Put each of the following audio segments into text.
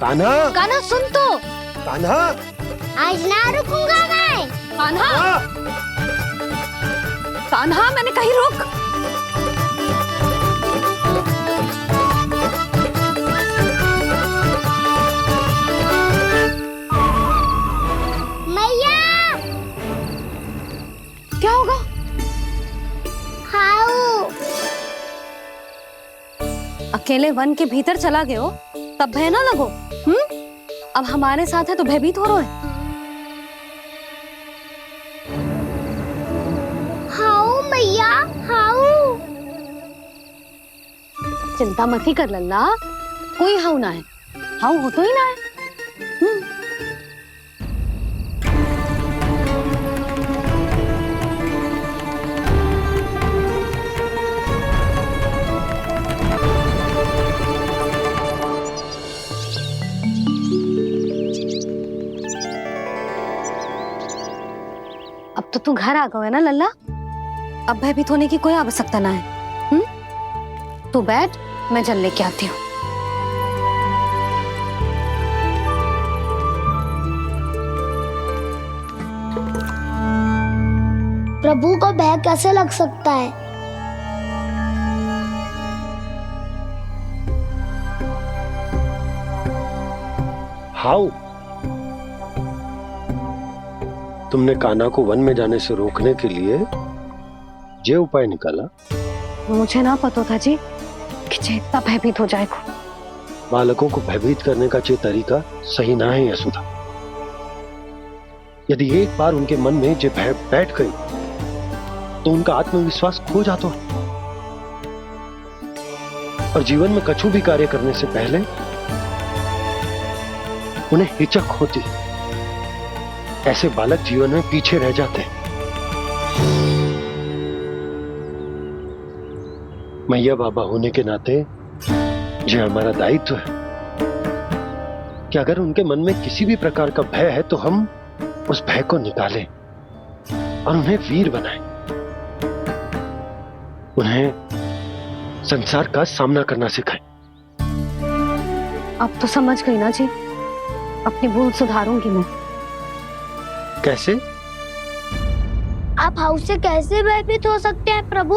कान्हा, कान्हा सुन तो। कान्हा, आज ना रुकूंगा मैं। कान्हा, कान्हा मैंने कहीं रुक। मैया, क्या होगा? हाउ अकेले वन के भीतर चला गए हो तब भय ना लगो। अब हमारे साथ है तो भयभीत हो रहे हो। हाउ मैया, हाउ। चिंता मत ही कर लल्ला, कोई हाउ ना है। हाउ हो तो ही ना है। अब तो तू घर आ गया है ना लल्ला, अब भयभीत होने की कोई आवश्यकता ना है। तू बैठ, मैं जल लेके आती हूँ। प्रभु को भय कैसे लग सकता है? हाउ? तुमने कान्हा को वन में जाने से रोकने के लिए ये उपाय निकाला? मुझे ना पता था जी कि जे इतना भयभीत हो जाएगा। बालकों को भयभीत करने का ये तरीका सही ना है यशोदा। यदि एक बार उनके मन में ये भय बैठ गई तो उनका आत्मविश्वास खो जाता है और जीवन में कछु भी कार्य करने से पहले उन्हें हिचक होती। ऐसे बालक जीवन में पीछे रह जाते हैं। मैया बाबा होने के नाते यह हमारा दायित्व है कि अगर उनके मन में किसी भी प्रकार का भय है तो हम उस भय को निकालें और उन्हें वीर बनाएं। उन्हें संसार का सामना करना सिखाएं। अब तो समझ गई ना जी, अपनी भूल सुधारूंगी मैं। कैसे? आप हाउ से कैसे भयभीत हो सकते हैं प्रभु?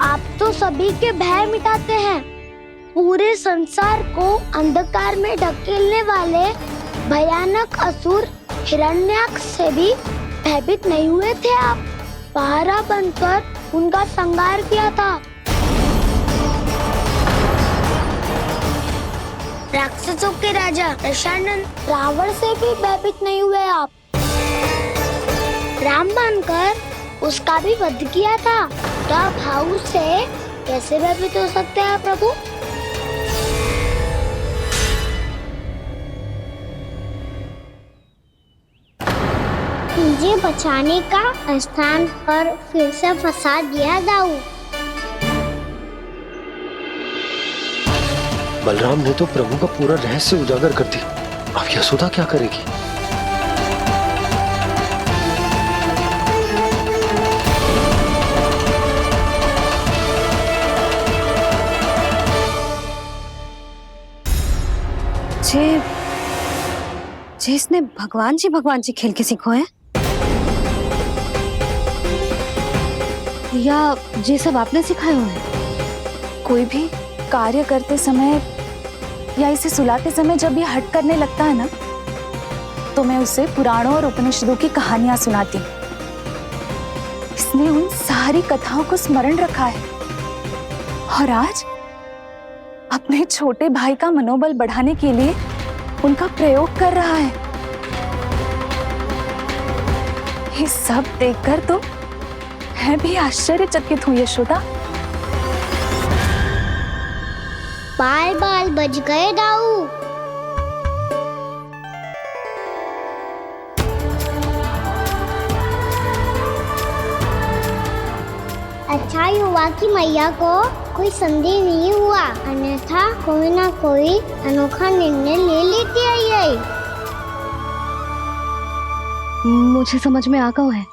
आप तो सभी के भय मिटाते हैं। पूरे संसार को अंधकार में ढकेलने वाले भयानक असुर हिरण्याक्ष से भी भयभीत नहीं हुए थे आप। पहरा बनकर उनका संहार किया था। राक्षसों के राजा दशानन रावण से भी भयभीत नहीं हुए आप। राम बनकर उसका भी वध किया था। तो आप हाउ से कैसे भयभीत हो सकते हैं प्रभु? मुझे बचाने का स्थान पर फिर से फंसा दिया दाऊ। बलराम ने तो प्रभु का पूरा रहस्य उजागर कर दिया। अब यशोदा क्या करेगी? इसने भगवान जी खेल के सीखो है या ये सब आपने सिखाए हुए हैं? कोई भी कार्य करते समय या इसे सुलाते समय जब ये हट करने लगता है ना, तो मैं उसे पुराणों और उपनिषदों की कहानियां सुनाती। इसने उन सारी कथाओं को स्मरण रखा है और आज अपने छोटे भाई का मनोबल बढ़ाने के लिए उनका प्रयोग कर रहा है। ये सब देखकर तो मैं भी आश्चर्यचकित हूँ यशोदा। बाल बाल बज गए दाऊ। अच्छा हुआ कि मैया को कोई संदेह नहीं हुआ, अन्यथा कोई ना कोई अनोखा निर्णय ले लेती आई। मुझे समझ में आ गया है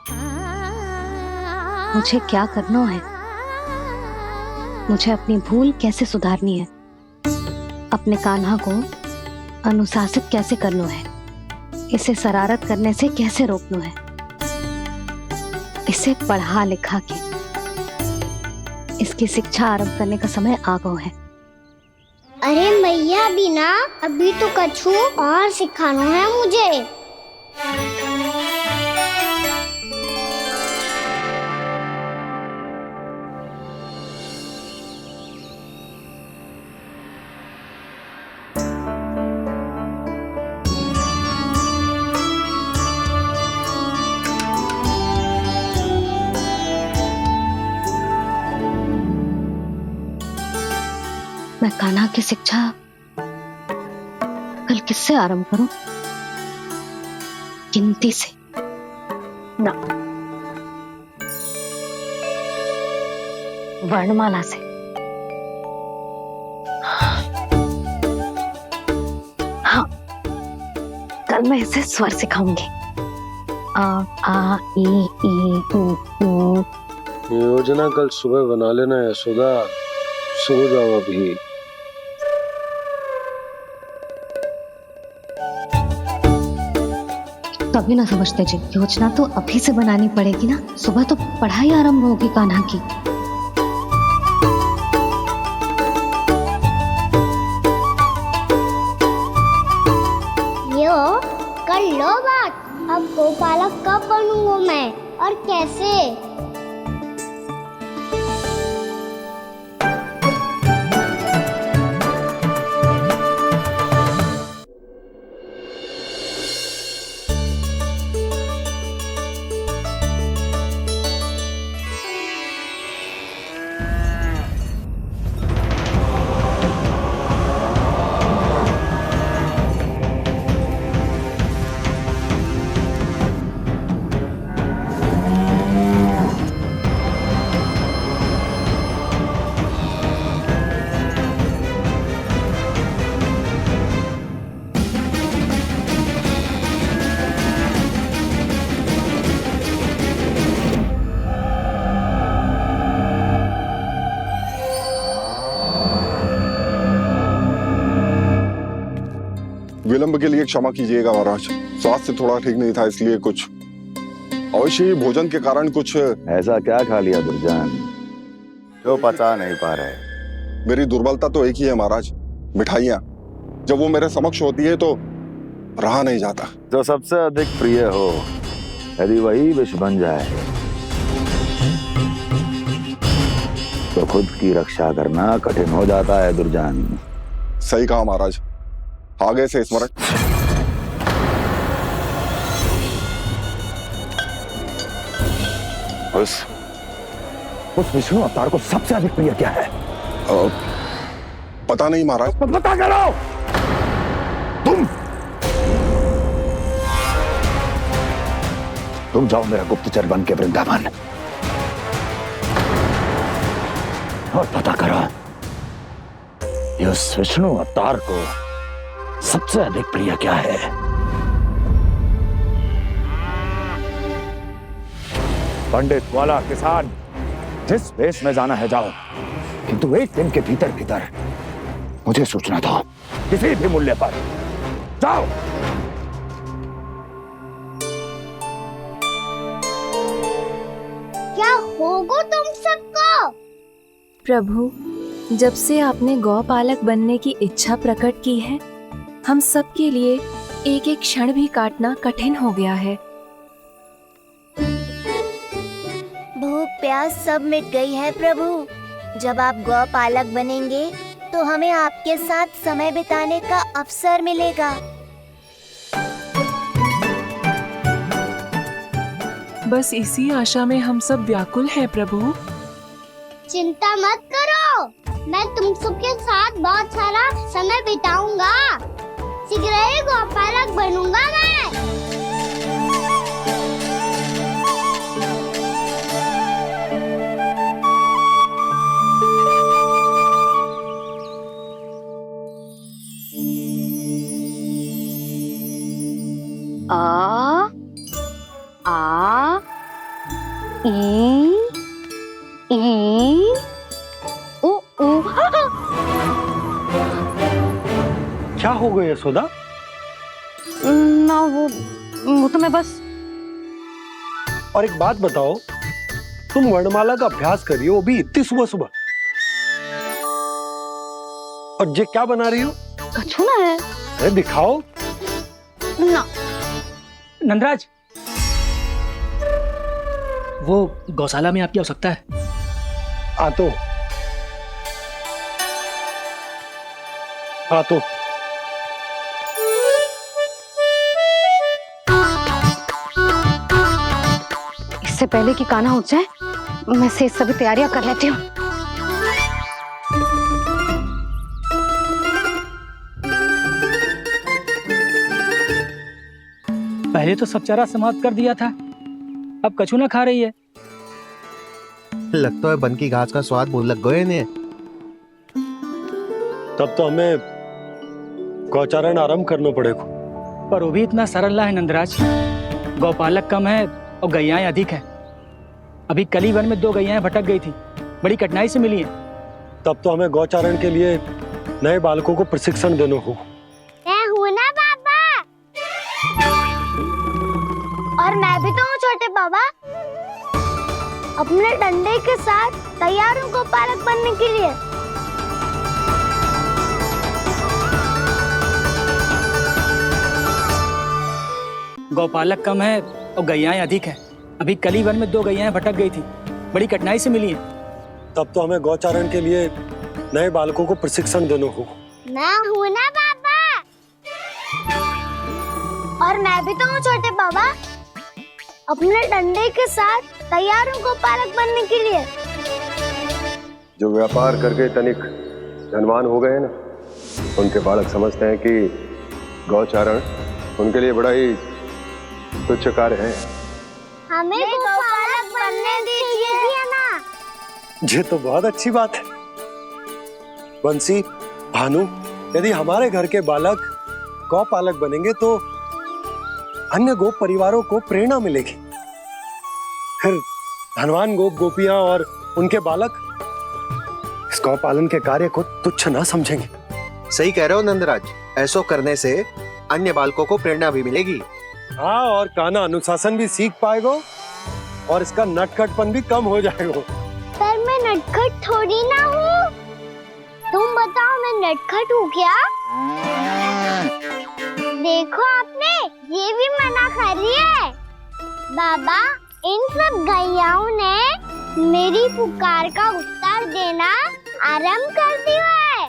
मुझे क्या करना है। मुझे अपनी भूल कैसे सुधारनी है। अपने कान्हा को अनुशासित कैसे करना है, इसे शरारत करने से कैसे रोकना है, इसे पढ़ा लिखा के इसकी शिक्षा आरंभ करने का समय आ गया है। अरे मैया बिना, अभी तो कछु और सिखाना है मुझे। मैं कान्हा की शिक्षा कल किससे आरंभ करूं? गिनती से ना, वर्णमाला से। हाँ, कल मैं इसे स्वर सिखाऊंगी। आ ई ऊ। योजना कल सुबह बना लेना यशोदा, सो जाओ अभी। तभी ना समझते जी, योजना तो अभी से बनानी पड़ेगी ना, सुबह तो पढ़ाई आरंभ होगी कान्हा की। यो कर लो बात, अब गोपालक कब बनूंगा मैं और कैसे? विलंब के लिए क्षमा कीजिएगा महाराज, स्वास्थ्य थोड़ा ठीक नहीं था इसलिए कुछ अवश्य ही भोजन के कारण कुछ। ऐसा क्या खा लिया दुर्जन जो पचा नहीं पा रहे? मेरी दुर्बलता तो एक ही है महाराज, मिठाइयाँ। जब वो मेरे समक्ष होती है तो रहा नहीं जाता। जो सबसे अधिक प्रिय हो, यदि वही विष बन जाए तो खुद की रक्षा करना कठिन हो जाता है दुर्जन। सही कहा महाराज, आगे से स्मरण। उस विष्णु अवतार को सबसे अधिक प्रिय क्या है? पता नहीं महाराज। पता करो। तुम जाओ मेरा गुप्तचर बन के वृंदावन और पता करो इस विष्णु अवतार को सबसे अधिक प्रिय क्या है। पंडित वाला किसान, जिस वेश में जाना है जाओ, किंतु एक दिन के भीतर भीतर मुझे सूचना दो, किसी भी मूल्य पर। जाओ। क्या होगा तुम सबको? प्रभु, जब से आपने गौपालक बनने की इच्छा प्रकट की है, हम सब के लिए एक एक क्षण भी काटना कठिन हो गया है। भूख प्यास सब मिट गई है प्रभु। जब आप गौपालक बनेंगे तो हमें आपके साथ समय बिताने का अवसर मिलेगा। बस इसी आशा में हम सब व्याकुल हैं प्रभु। चिंता मत करो, मैं तुम सबके साथ बहुत सारा समय बिताऊंगा। शीघ्र ही गोपालक बनूंगा मैं। आ ई ऊ ऊ। क्या हो गया यशोदा? ना वो तो मैं बस। और एक बात बताओ, तुम वर्णमाला का अभ्यास कर रही हो, वो भी इतनी सुबह सुबह, और ये क्या बना रही हो? कछुआ है। अरे दिखाओ ना। नंदराज, वो गौशाला में आपकी आवश्यकता है। आ तो इससे पहले कि कान्हा उठ जाए, मैं से सभी तैयारियां कर लेती हूँ। पहले तो सब चारा समाप्त कर दिया था, अब कछू ना खा रही है। लगता है बन की घास का स्वाद भूल लग गए ने। तब तो हमें गौचारण आरंभ करना पड़ेगा। पर वो भी इतना सरल ना है नंदराज। गौपालक कम है और गैयाएं अधिक है। अभी कली वन में 2 गैयाएं भटक गई थी, बड़ी कठिनाई से मिली हैं। तब तो हमें गौचारण के लिए नए बालकों को प्रशिक्षण देना होगा। मैं हूँ ना बाबा, और मैं भी तो हूँ छोटे बाबा। अपने डंडे के साथ तैयार हूँ गोपालक बनने के लिए। गौपालक कम है और गैयाएं अधिक है। अभी कली वन में 2 गैयाएं भटक गई थी, बड़ी कठिनाई से मिली हैं। तब तो हमें गौचारण के लिए नए बालकों को प्रशिक्षण देना होगा। मैं हूँ ना बाबा, और मैं भी तो हूँ छोटे बाबा। अपने डंडे के साथ तैयार हूँ गोपालक बनने के लिए। जो व्यापार करके तनिक धनवान हो गए ना, उनके बालक समझते हैं कि गौचारण उनके लिए बड़ा ही तुच्छ कार्य है। हमें गोपालक बनने दीजिए ना। ये तो बहुत अच्छी बात है। बंसी, भानु, यदि हमारे घर के बालक गौपालक बनेंगे तो अन्य गोप परिवारों को प्रेरणा मिलेगी। फिर धनवान गोप गोपियां और उनके बालक इस गौपालन के कार्य को तुच्छ ना समझेंगे। सही कह रहे हो नंदराज, ऐसा करने से अन्य बालकों को प्रेरणा भी मिलेगी। हाँ, और कान्हा अनुशासन भी सीख पाएगा और इसका नटखटपन भी कम हो जाएगा। पर मैं नटखट थोड़ी ना हूँ। तुम बताओ, मैं नटखट हूँ क्या? देखो आपने, ये भी मना कर रही है। बाबा, इन सब गैयाओं ने मेरी पुकार का उत्तर देना आरंभ कर दिया है।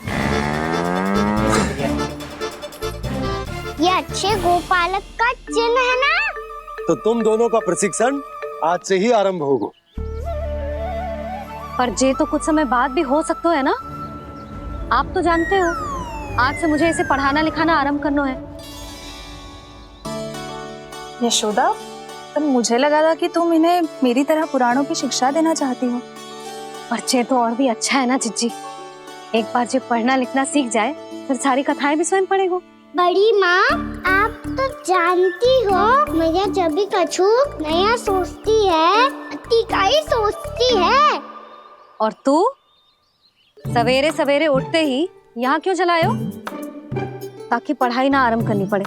ये अच्छे गोपालक का चिन्ह है ना? तो तुम दोनों का प्रशिक्षण आज से ही आरंभ होगा। पर जे तो कुछ समय बाद भी हो सकता है ना। आप तो जानते हो, आज से मुझे इसे पढ़ाना लिखाना आरंभ करना है। यशोदा, पर मुझे लगा था कि तुम इन्हें मेरी तरह पुराणों की शिक्षा देना चाहती हो। पर जे तो और भी अच्छा है ना जिज्जी। एक बार जब पढ़ना लिखना सीख जाए, फिर सारी कथाएं भी स्वयं पढ़ेगा। बड़ी माँ, आप तो जानती हो, मैया जब भी कछु नया सोचती है, का ही सोचती है। और तू सवेरे सवेरे उठते ही यहाँ क्यों चलाए हो? ताकि पढ़ाई ना आरंभ करनी पड़े,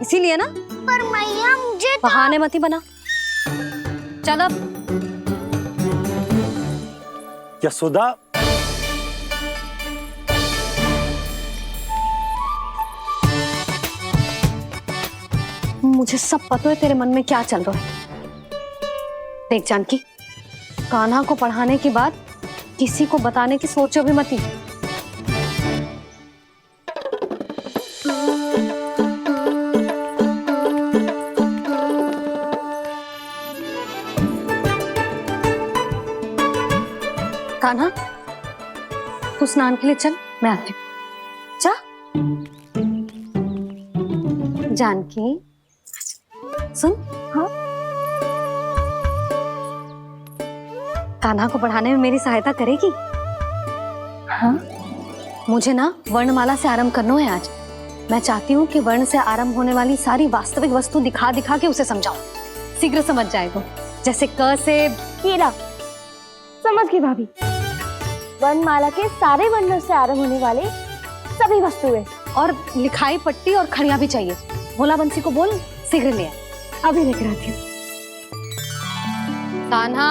इसीलिए ना। पर मैया, मुझे बहाने मती बना। चल अब। यशोदा, मुझे सब पता है तेरे मन में क्या चल रहा है। देख जानकी, कान्हा को पढ़ाने के बाद किसी को बताने की सोचो भी मती। कान्हा, तू स्नान के लिए चल, मैं आती हूँ। जा। जानकी, सुन। हाँ? कान्हा को पढ़ाने में मेरी सहायता करेगी? हाँ? मुझे ना वर्णमाला से आरंभ करना है आज। मैं चाहती हूँ कि वर्ण से आरंभ होने वाली सारी वास्तविक वस्तु दिखा दिखा के उसे समझाऊं। शीघ्र समझ जाएगा। जैसे क से कीड़ा। समझ गई भाभी। वर्णमाला के सारे वर्णों से आरंभ होने वाले सभी वस्तुएं। और लिखाई पट्टी और खड़िया भी चाहिए। भोला बंसी को बोल शीघ्र ले आए। अभी लेकर आती हूँ। कान्हा,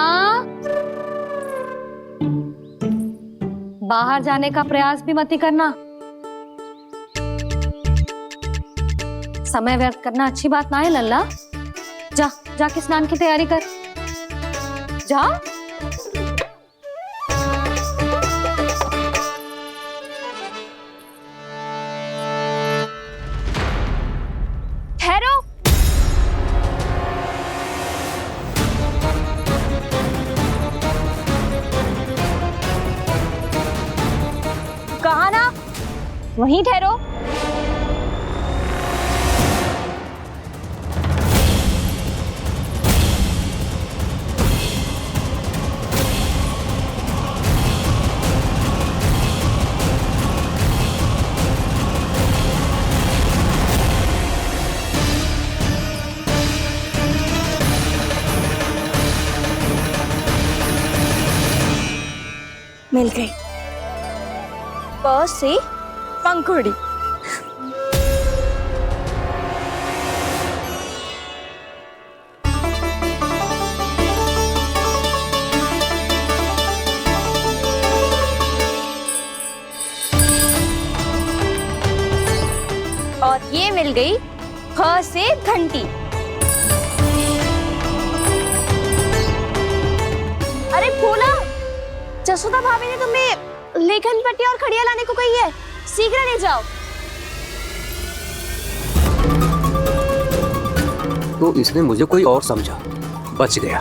बाहर जाने का प्रयास भी मत ही करना। समय व्यर्थ करना अच्छी बात ना है लल्ला। जा जाके स्नान की तैयारी कर। जा। ठहरो। कहा ना, वहीं ठहरो। मिल गई। प से पंखुड़ी। और ये मिल गई ख से घंटी। अरे भोला, जसोदा भाभी ने तुम्हें लेखन पट्टी और खड़िया लाने को कही है, शीघ्र ले जाओ। तो इसने मुझे कोई और समझा, बच गया।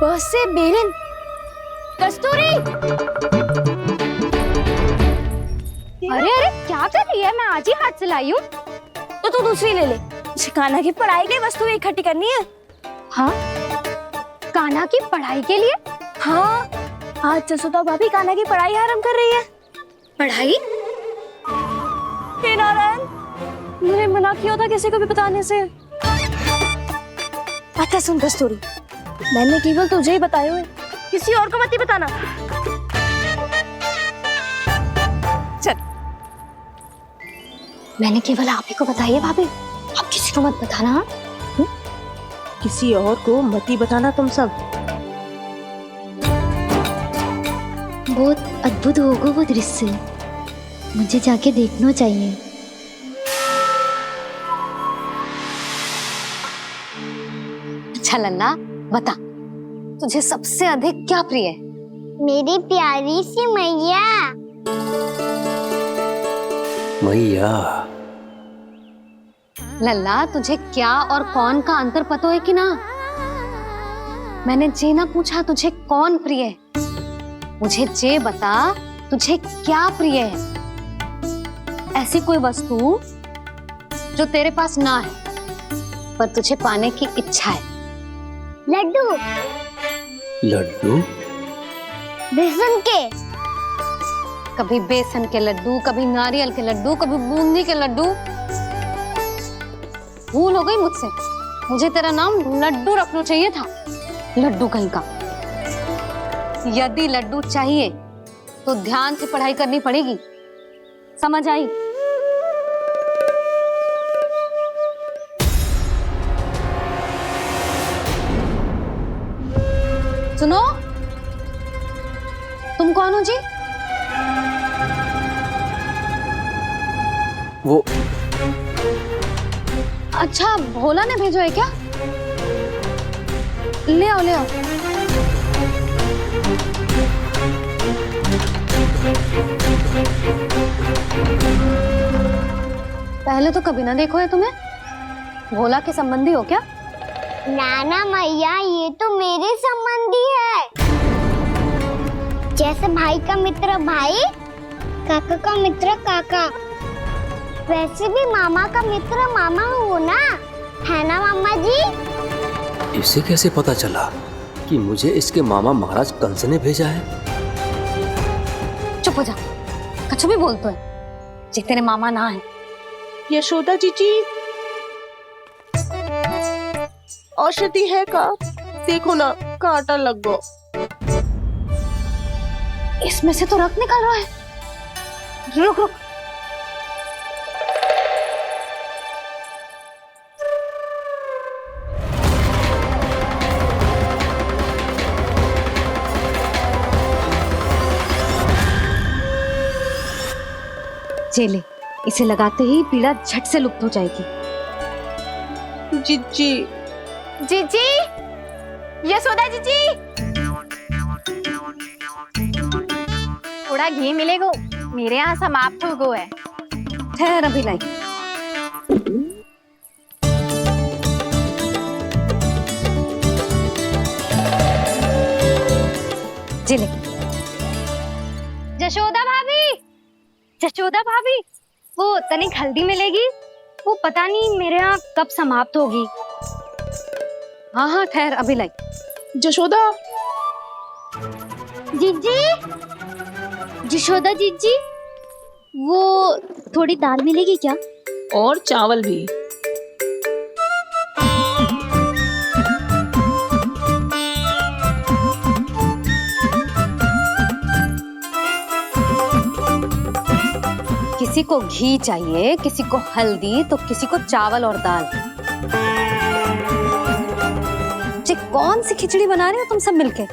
बस से बेरन। कस्तूरी। अरे अरे क्या कर रही है? मैं आज ही हाथ से लाई हूँ। तो तू दूसरी ले ले। कान्हा की पढ़ाई की वस्तु इकट्ठी करनी है। हाँ, कान्हा की पढ़ाई के लिए? हाँ, आज जसोदा भाभी कान्हा की पढ़ाई आरंभ कर रही है। पढ़ाई? हे नारायण, मैंने मना किया था किसी को भी बताने से। अच्छा सुन कस्तूरी, मैंने केवल तुझे ही बताए हुए, किसी और को मत ही बताना। चल। मैंने केवल आप ही को बताई है भाभी, आप किसी को मत बताना। किसी और को मत ही बताना तुम सब। बहुत अद्भुत होगा वो दृश्य, मुझे जाके देखना चाहिए। अच्छा लल्ला, बता तुझे सबसे अधिक क्या प्रिय है? मेरी प्यारी सी मैया। मैया। लल्ला, तुझे क्या और कौन का अंतर पता है कि ना? मैंने जे ना पूछा तुझे कौन प्रिय है, मुझे जे बता तुझे क्या प्रिय है। ऐसी कोई वस्तु जो तेरे पास ना है पर तुझे पाने की इच्छा है। लड्डू। लड्डू? बेसन के। कभी बेसन के लड्डू, कभी नारियल के लड्डू, कभी बूंदी के लड्डू। भूल हो गई मुझसे, मुझे तेरा नाम लड्डू रखना चाहिए था। लड्डू कहीं का। यदि लड्डू चाहिए तो ध्यान से पढ़ाई करनी पड़ेगी, समझ आई? सुनो, तुम कौन हो जी? वो अच्छा, भोला ने भेजो है क्या? ले आओ ले आओ। पहले तो कभी ना देखो है तुम्हें। भोला के संबंधी हो क्या? नाना मैया, ये तो मेरे संबंधी है। जैसे भाई का मित्र भाई, काका का मित्र काका, वैसे भी मामा का मित्र मामा हो ना, है ना मामा जी? इसे कैसे पता चला कि मुझे इसके मामा महाराज कंस ने भेजा है? चुप हो जा, कुछ भी बोलते है जे तेरे मामा ना है। यशोदा जीजी, औषधि है का? देखो ना, कांटा लग गो। इसमें से तो रक्त निकल रहा है। रुक रुक। चले, इसे लगाते ही पीड़ा झट से लुप्त हो जाएगी। जीजी, जीजी, यशोदा जीजी, थोड़ा घी मिलेगा, मेरे यहाँ समाप्त हो गो है। ठहर अभी लाई। जिले। जशोदा भाभी, जशोदा भाभी, वो तनिक हल्दी मिलेगी? वो पता नहीं मेरे यहाँ कब समाप्त होगी। हाँ हाँ ठहर अभी लाई। जशोदा, जीजी, जशोदा जीजी, वो थोड़ी दाल मिलेगी क्या? और चावल भी। किसी को घी चाहिए, किसी को हल्दी, तो किसी को चावल और दाल। जी कौन सी खिचड़ी बना रहे हो तुम सब मिलके?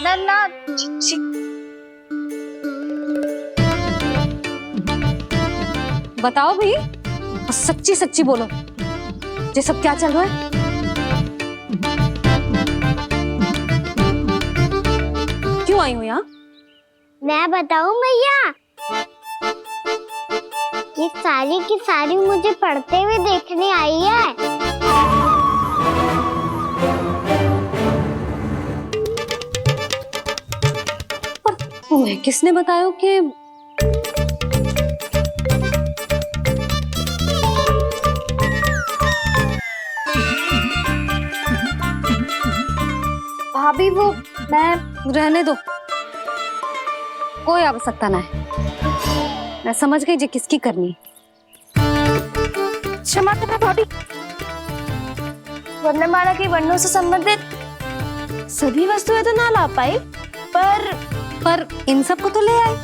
नन्ना, बताओ भाई, और सच्ची सच्ची बोलो, ये सब क्या चल रहा है? क्यों आई हो यहाँ? मैं बताऊं भैया, ये सारी की सारी मुझे पढ़ते हुए देखने आई है। पर तुम्हें किसने बताया कि भाभी वो मैं रहने दो, कोई आवश्यकता ना है। मैं समझ गई जी किसकी करनी। क्षमा करना भाभी, वर्णमाला के वर्णों से संबंधित सभी वस्तुएं तो ना ला पाई, पर इन सब को तो ले आए।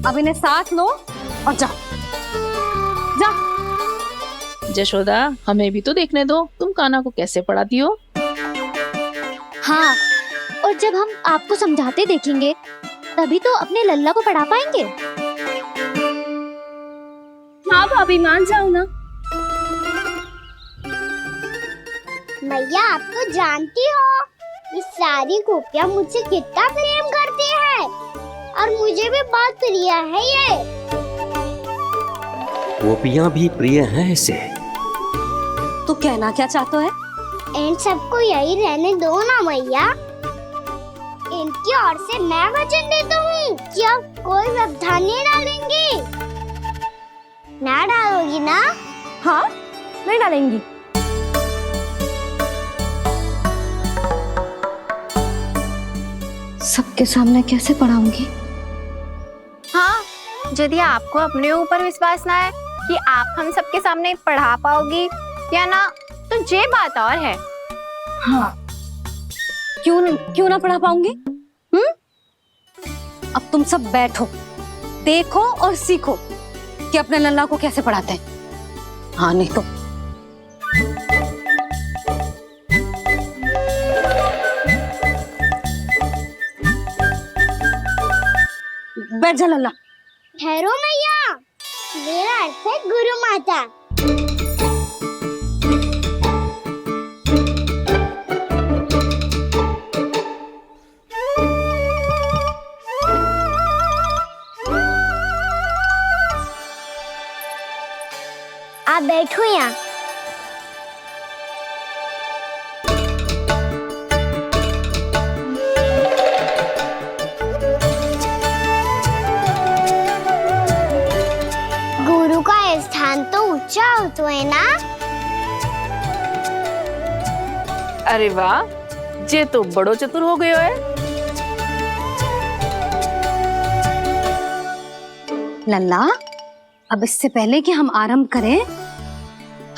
अब इन्हें साथ लो और जाओ। जा। जशोदा, हमें भी तो देखने दो, तुम कान्हा को कैसे पढ़ाती हो। हाँ, और जब हम आपको समझाते देखेंगे तभी तो अपने लल्ला को पढ़ा पाएंगे। हाँ भाभी, मान जाओ ना। मैया, आप तो जानती हो ये सारी गोपियां मुझसे कितना प्रेम करती है, और मुझे भी बहुत प्रिय है ये। गोपियां भी प्रिय हैं इसे। तू कहना क्या चाहता है? इन सबको यही रहने दो ना मैया। इनकी ओर से मैं वचन देता हूँ कि अब कोई व्यवधान नहीं डालेंगी। ना डालोगी ना? हाँ, मैं डालेंगी। सबके सामने कैसे पढ़ाऊंगी? हाँ, यदि आपको अपने ऊपर विश्वास ना है कि आप हम सबके सामने पढ़ा पाओगी या ना, तो ये बात और है। हाँ, क्यों ना पढ़ा पाऊंगी? अब तुम सब बैठो, देखो और सीखो कि अपने लल्ला को कैसे पढ़ाते हैं। हाँ नहीं तो बैठ जा लल्ला। ठहरो मैया, मेरा अर्थ है गुरु माता। आप बैठो यहाँ। गुरु का स्थान तो ऊंचा होता है ना? अरे वाह, जे तो बड़ो चतुर हो गयो है। लल्ला, अब इससे पहले कि हम आरंभ करें,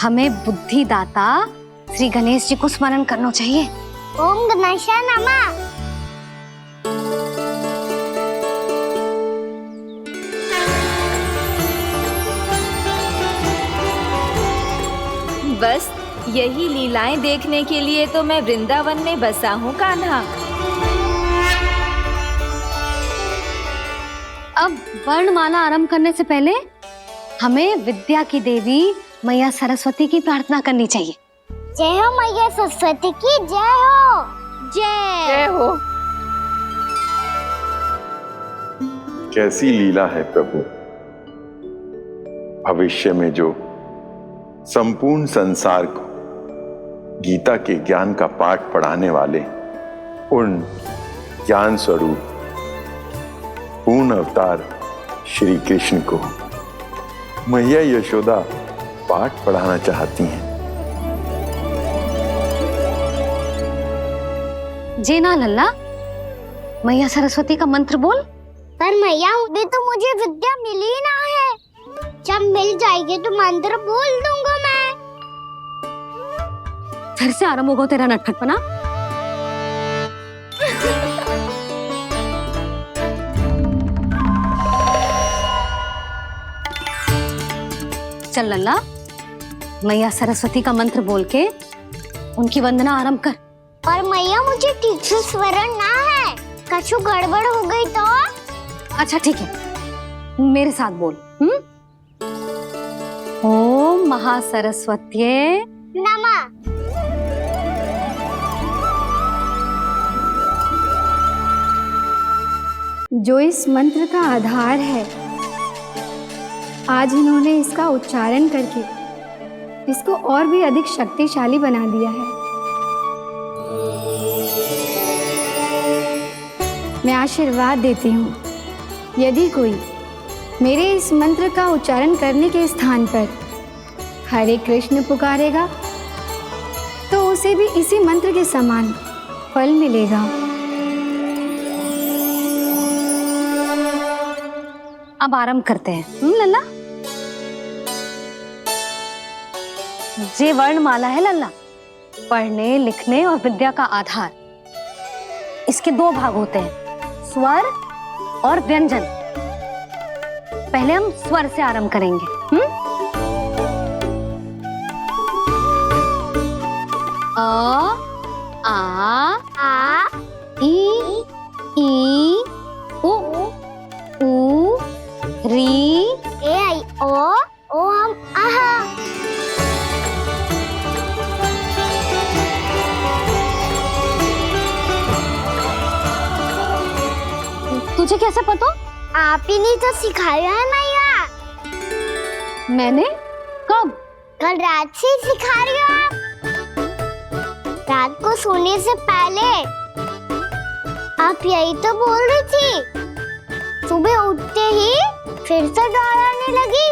हमें बुद्धिदाता श्री गणेश जी को स्मरण करना चाहिए। ओम गणेशाय नमः। बस यही लीलाएं देखने के लिए तो मैं वृंदावन में बसा हूँ कान्हा। अब वर्णमाला आरंभ करने से पहले हमें विद्या की देवी मैया सरस्वती की प्रार्थना करनी चाहिए। जय हो मैया सरस्वती की जय हो। जय हो। कैसी लीला है प्रभु, भविष्य में जो संपूर्ण संसार को गीता के ज्ञान का पाठ पढ़ाने वाले उन ज्ञान स्वरूप पूर्ण अवतार श्री कृष्ण को मैया यशोदा पाठ पढ़ाना चाहती हैं। जी ना लल्ला, मैया सरस्वती का मंत्र बोल। पर मैया अभी तो मुझे विद्या मिली ना है, जब मिल जाएगी तो मंत्र बोल दूंगा मैं। फिर से आरंभ होगा तेरा नटखटपना। चल लल्ला, मैया सरस्वती का मंत्र बोल के उनकी वंदना आरंभ कर। और मैया मुझे ठीक से स्मरण ना है, कछु गड़बड़ हो गई तो? अच्छा ठीक है, मेरे साथ बोल। ओम महासरस्वत्ये नमः। जो इस मंत्र का आधार है, आज इन्होंने इसका उच्चारण करके इसको और भी अधिक शक्तिशाली बना दिया है। मैं आशीर्वाद देती हूँ, यदि कोई मेरे इस मंत्र का उच्चारण करने के स्थान पर हरे कृष्ण पुकारेगा तो उसे भी इसी मंत्र के समान फल मिलेगा। अब आरंभ करते हैं। लल्ला, जे वर्णमाला है लल्ला, पढ़ने लिखने और विद्या का आधार। इसके दो भाग होते हैं, स्वर और व्यंजन। पहले हम स्वर से आरंभ करेंगे। अ, आ, ई, उ, री, ए आई ओ हम आहा। तुझे कैसे पता? आप ही ने तो सिखाया है मैया। मैंने? कब? कल रात से सिखा रही हो आप। रात को सोने से पहले आप यही तो बोल रही थी। सुबह उठते ही फिर से दोहराने लगी,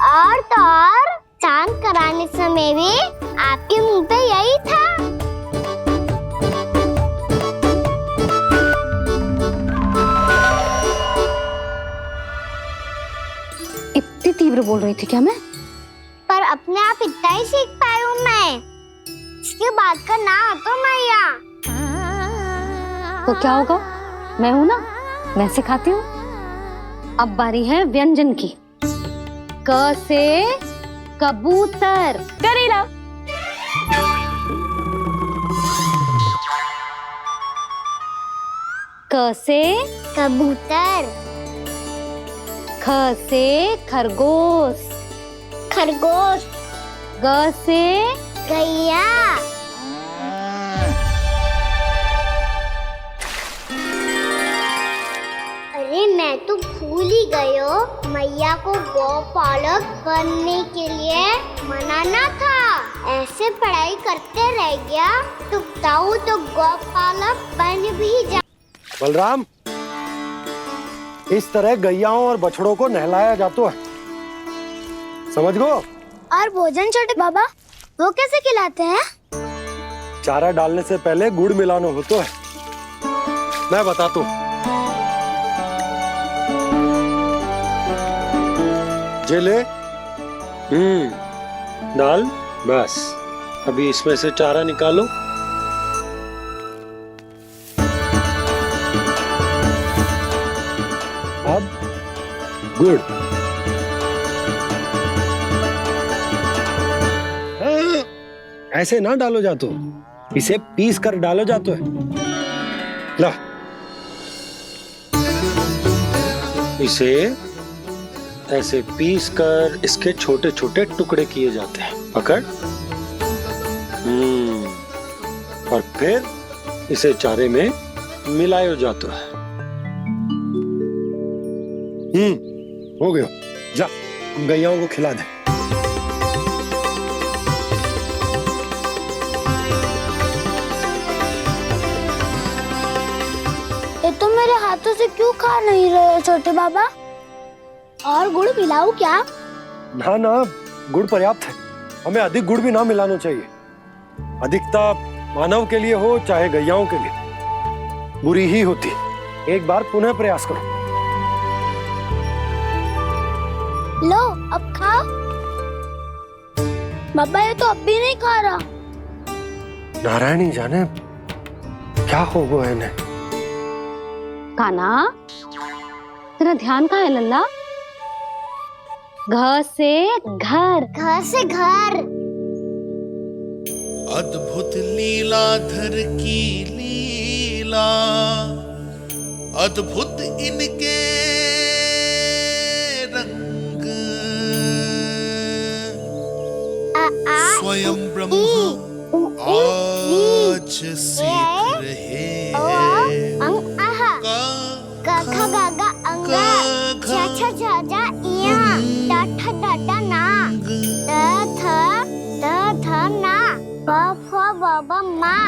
और तो और चांद कराने समय भी आपके मुंह पे यही था। इतनी तीव्र बोल रही थी क्या मैं? पर अपने आप इतना ही सीख पाई हूँ मैं। इसके बाद का ना तो मैया। तो क्या होगा? मैं हूं ना, मैं सिखाती हूँ। अब बारी है व्यंजन की। क से कबूतर। करेला। क से कबूतर। ख से खरगोश। खरगोश। ग से गैया। अरे मैं तो भूल ही गई हो, मैया को गौपालक बनने के लिए मनाना था। ऐसे पढ़ाई करते रह गया तो ताऊ तो गौपालक बन भी जा। बलराम, इस तरह गैयाओं और बछड़ों को नहलाया जाता है, समझ गो? और भोजन छोटे बाबा, वो कैसे खिलाते हैं? चारा डालने से पहले गुड़ मिलाना होता है। मैं बताता हूँ। जे ले, दाल बस, अभी इसमें से चारा निकालो। अब गुड़, ऐसे ना डालो जातो, इसे पीस कर डालो जातो है। ला, इसे ऐसे पीस कर इसके छोटे छोटे टुकड़े किए जाते हैं। पकड़। और फिर इसे चारे में मिलायो जाता है। हो गया, जा गैयाओं को खिला दे। ये तो मेरे हाथों से क्यों खा नहीं रहे हो छोटे बाबा? और गुड़ मिलाऊं क्या? ना ना, गुड़ पर्याप्त है। हमें अधिक गुड़ भी ना मिलाना चाहिए। अधिकता मानव के लिए हो चाहे गैयाओं के लिए बुरी ही होती। एक बार पुनः प्रयास करो। लो अब खाओ। बाबा ये तो अब भी नहीं खा रहा। नारायणी जाने क्या हो गया इन्हें। काना, तेरा ध्यान कहाँ है लल्ला? घर से घर, घर से घर। अद्भुत लीलाधर की लीला, अद्भुत इनके रंग, स्वयं ब्रह्मा आज सीख रहे हैं। गा गा गा अंगा, छा छा छा जा इया, डा ठा डा डा ना, दा थ ना, ब फ ब ब मा,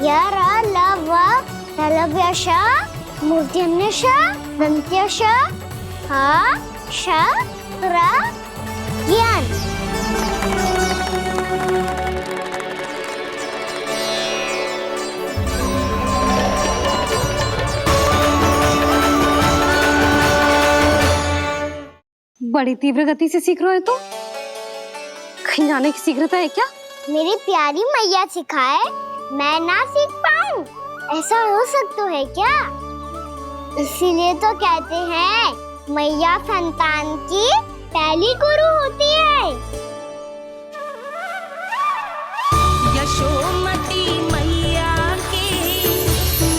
य र ल व तलव्य श, मूर्धन्य श, दन्त्य श, ह श र ज्ञान। बड़ी तीव्र गति से सीख रहे हो तो कहीं जाने की शीघ्रता है क्या? मेरी प्यारी मैया सिखाए, मैं ना सीख पाऊं, ऐसा हो सकता है क्या? इसीलिए तो कहते हैं मैया संतान की पहली गुरु होती है। यशोमती मैया के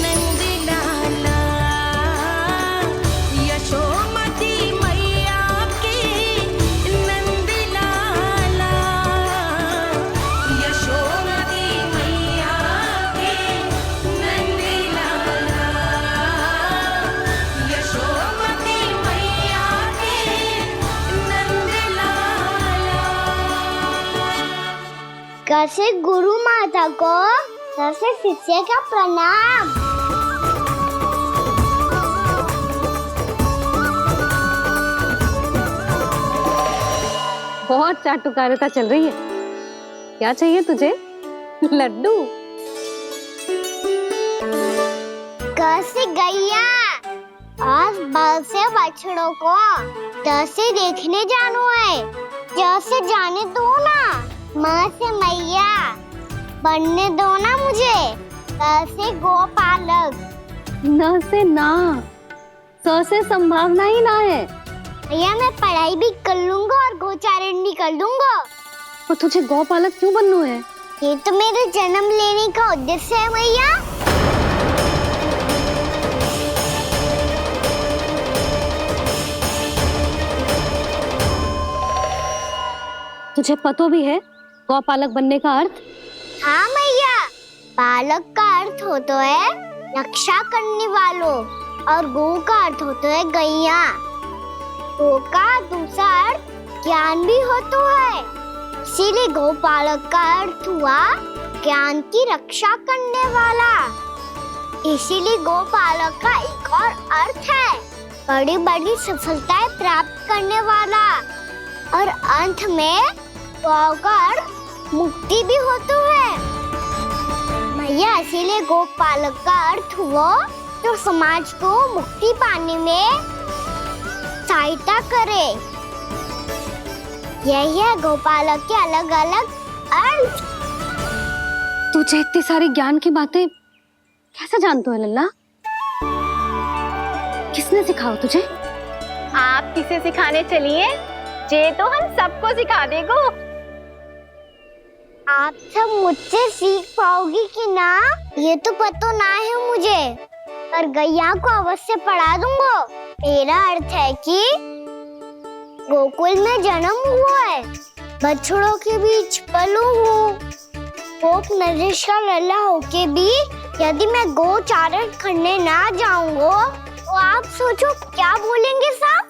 नंद लाला, यशोमती मैया के नंद लाला, यशोमती मैया के नंद लाला, यशोमती मैया के नंद लाला। कैसे गुरु माता को, कैसे शिष्य का प्रणाम। बहुत चाटुकारिता चल रही है। क्या चाहिए तुझे? लड्डू? कैसे गैया और बल से बछड़ों को कैसे देखने जानो है, जैसे जाने दो ना, माँ से मैया बनने दो ना मुझे, कैसे गोपालक। न से ना, स से संभावना ही ना है। भैया मैं पढ़ाई भी कर लूंगा और गोचारण भी कर दूंगा। और तुझे गौपालक क्यों बनना है? ये तो मेरे जन्म लेने का उद्देश्य है भैया। तुझे पतो भी है गौपालक बनने का अर्थ? हाँ मैया, पालक का अर्थ होता है रक्षा करने वालों और गौ का अर्थ होता है गैया। गौ का दूसरा अर्थ ज्ञान भी होता है, इसीलिए गौपालक का अर्थ हुआ ज्ञान की रक्षा करने वाला। इसीलिए गौपालक का एक और अर्थ है बड़ी बड़ी सफलताएं प्राप्त करने वाला, और अंत में गौ का अर्थ मुक्ति भी होता है। भैया इसीलिए गोपालक का अर्थ हुआ जो समाज को मुक्ति पाने में सहायता करे। यही है गोपालक के अलग अलग अर्थ। तुझे इतनी सारी ज्ञान की बातें कैसे जानते हो लल्ला? किसने सिखाओ तुझे? आप किसे सिखाने चलिए? जे तो हम सबको सिखा देगो। आप सब मुझसे सीख पाओगी कि ना ये तो पता ना है मुझे, पर गैया को अवश्य पढ़ा दूंगा। मेरा अर्थ है कि गोकुल में जन्म हुआ है, बछड़ों के बीच पलू हूँ। गोप नरेश का लल्ला होके भी यदि मैं गोचारण करने ना जाऊंगा तो आप सोचो क्या बोलेंगे साहब?